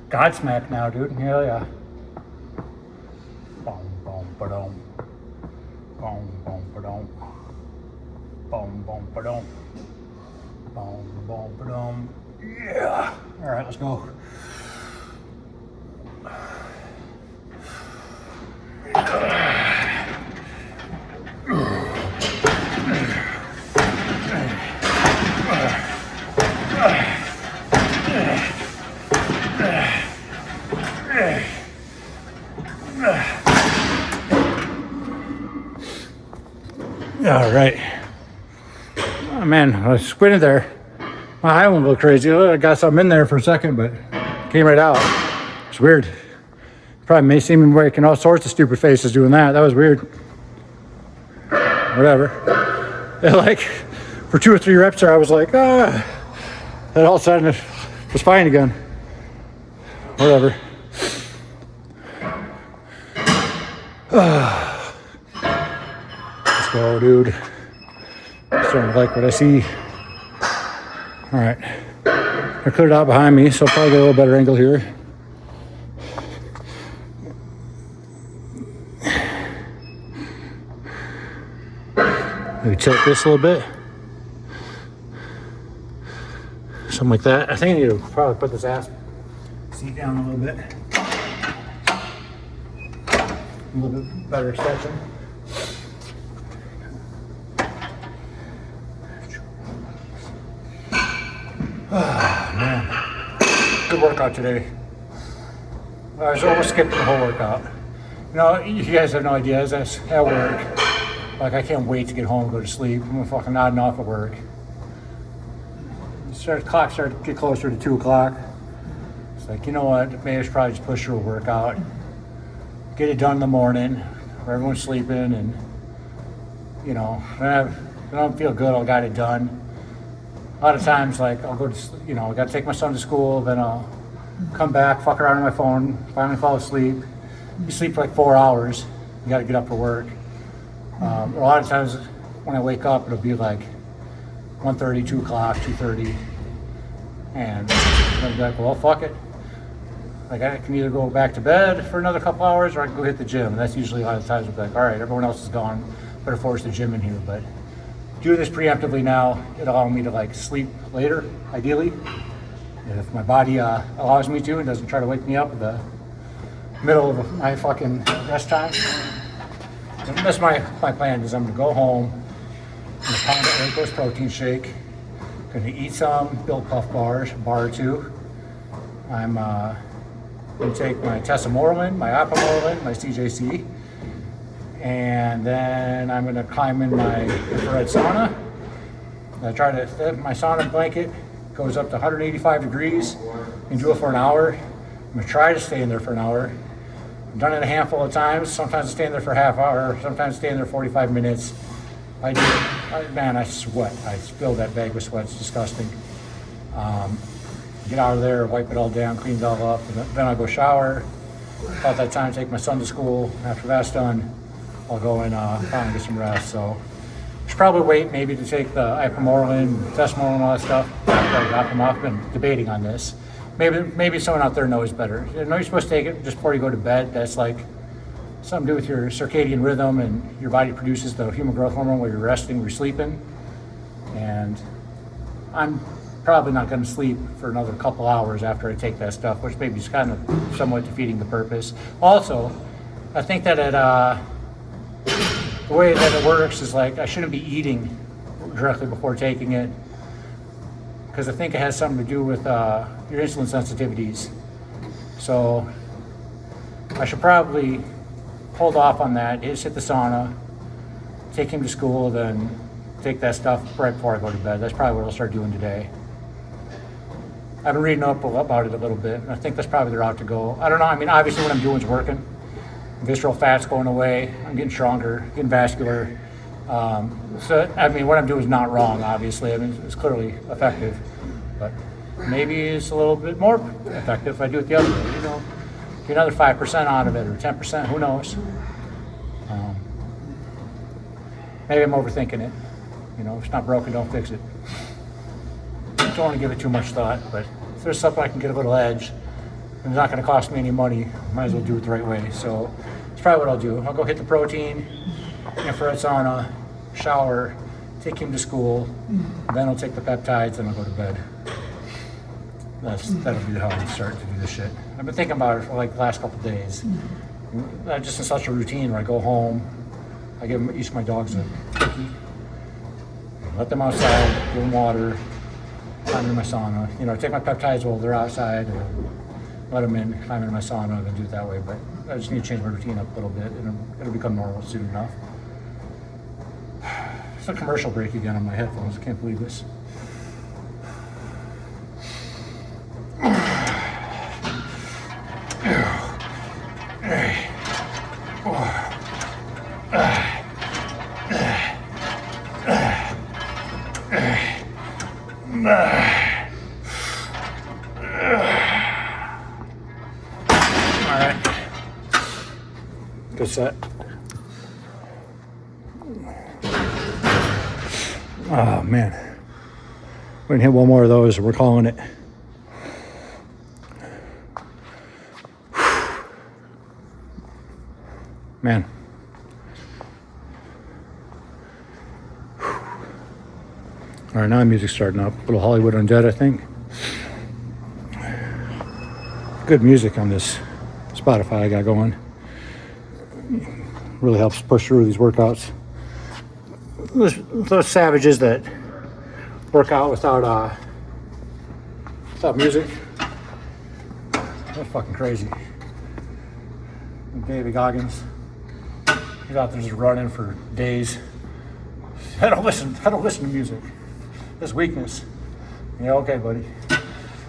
Godsmack now, dude. Hell yeah. Boom, boom, ba-dum. Boom, boom, ba-dum. Boom, boom, ba-dum. Boom, boom, ba-dum. Yeah. All right, let's go. All right. Oh man, I squinted there. My eye won't go crazy. I got something in there for a second, but came right out. It's weird. Probably may seem me making all sorts of stupid faces doing that. That was weird. Whatever. And like for 2 or 3 reps there, I was like, ah. Then all of a sudden it was fine again. Whatever. Let's go, dude. I'm starting to like what I see. All right. I cleared out behind me, so I'll probably get a little better angle here. Maybe tilt this a little bit. Something like that. I think I need to probably put this ass seat down a little bit. A little bit better extension. Man, good workout today. I was almost skipping the whole workout. You know, you guys have no idea, as I was at work, like I can't wait to get home and go to sleep. I'm fucking nodding off at work. Clock started to get closer to 2 o'clock. It's like, you know what, maybe I should probably just push through a workout. Get it done in the morning where everyone's sleeping, and you know, I don't feel good, I got it done. A lot of times, like, I'll go to, you know, I gotta take my son to school, then I'll come back, fuck around on my phone, finally fall asleep. You sleep for like 4 hours, you gotta get up for work. A lot of times when I wake up, it'll be like 1:30, 2 o'clock, 2:30, and I'll be like, well, fuck it. Like I can either go back to bed for another couple hours or I can go hit the gym. And that's usually a lot of times I'm like, all right, everyone else is gone, better force the gym in here. But doing this preemptively now, it allows me to like sleep later, ideally. And if my body allows me to and doesn't try to wake me up in the middle of my fucking rest time. And that's my plan is I'm gonna go home, I'm gonna pound an 8 protein shake, gonna eat some Built Puff bars, a bar or two. I'm gonna take my Tessamorelin, my Ipamorelin, my CJC, and then I'm gonna climb in my infrared sauna. My sauna blanket goes up to 185 degrees. You can do it for an hour. I'm gonna try to stay in there for an hour. I've done it a handful of times. Sometimes I stay in there for a half hour, sometimes I stay in there 45 minutes. I sweat. I spill that bag with sweat, it's disgusting. Get out of there, wipe it all down, clean it all up, and then I'll go shower. About that time, take my son to school. After that's done, I'll go and finally get some rest. So I should probably wait maybe to take the Ipamorelin, Tessamorelin, all that stuff after I drop them off. I've been debating on this. Maybe someone out there knows better. You know you're supposed to take it just before you go to bed. That's like something to do with your circadian rhythm, and your body produces the human growth hormone while you're resting, you're sleeping. And I'm probably not going to sleep for another couple hours after I take that stuff, which maybe is kind of somewhat defeating the purpose. Also, I think that the way that it works is like I shouldn't be eating directly before taking it, because I think it has something to do with your insulin sensitivities. So I should probably hold off on that, just hit the sauna, take him to school, then take that stuff right before I go to bed. That's probably what I'll start doing today. I've been reading up about it a little bit, and I think that's probably the route to go. I don't know, I mean, obviously what I'm doing is working. Visceral fat's going away, I'm getting stronger, getting vascular. So, I mean, what I'm doing is not wrong, obviously. I mean, it's clearly effective, but maybe it's a little bit more effective if I do it the other way, you know. Get another 5% out of it, or 10%, who knows? Maybe I'm overthinking it. You know, if it's not broken, don't fix it. Don't want to give it too much thought, but if there's something I can get a little edge, and it's not going to cost me any money, might as well do it the right way. So that's probably what I'll do. I'll go hit the protein, infrared sauna, shower, take him to school, then I'll take the peptides, and I'll go to bed. That'll be how I start to do this shit. I've been thinking about it for like the last couple of days. I'm just in such a routine where I go home, I give each of my dogs a cookie, let them outside, give them water, climb in my sauna. You know, take my peptides while they're outside, or let them in, climb in my sauna, and then do it that way. But I just need to change my routine up a little bit, and it'll become normal soon enough. It's a commercial break again on my headphones. I can't believe this. Good set. Oh man, we're gonna hit one more of those and we're calling it. Man. All right, now the music's starting up. A little Hollywood Undead, I think. Good music on this Spotify I got going. Really helps push through these workouts. Those savages that work out without music, they're fucking crazy. David Goggins, he's out there just running for days. I don't listen to music. That's weakness. Yeah, okay, buddy.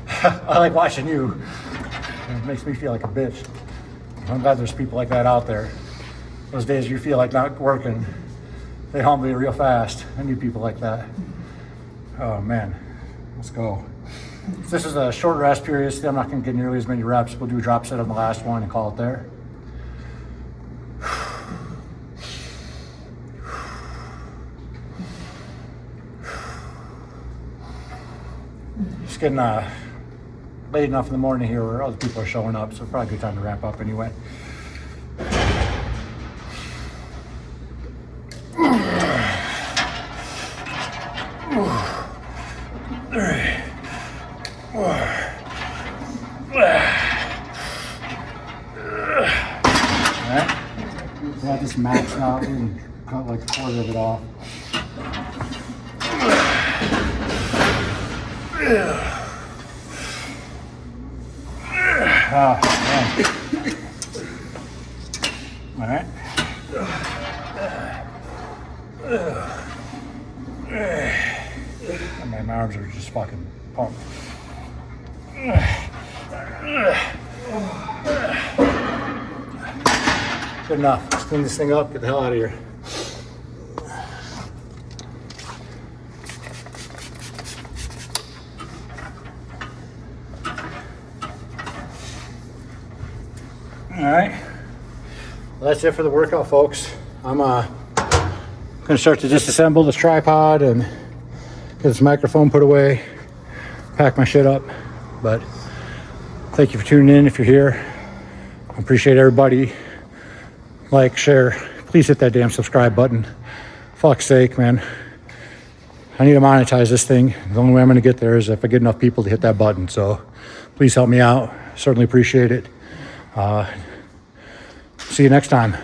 I like watching you. It makes me feel like a bitch. I'm glad there's people like that out there. Those days you feel like not working, they humble you real fast. I need people like that. Oh man, let's go. This is a short rest period. Still, I'm not going to get nearly as many reps. We'll do a drop set on the last one and call it there. Just getting about late enough in the morning here where other people are showing up, so probably a good time to wrap up anyway. Got this maxed out and cut like a quarter of it off. All right. My arms are just fucking pumped. Good enough. Let's clean this thing up, get the hell out of here. All right. Well, that's it for the workout, folks. I'm gonna start to disassemble this tripod and get this microphone put away, pack my shit up. But thank you for tuning in if you're here. I appreciate everybody. Like, share, please hit that damn subscribe button. Fuck's sake, man. I need to monetize this thing. The only way I'm gonna get there is if I get enough people to hit that button. So please help me out. Certainly appreciate it. See you next time.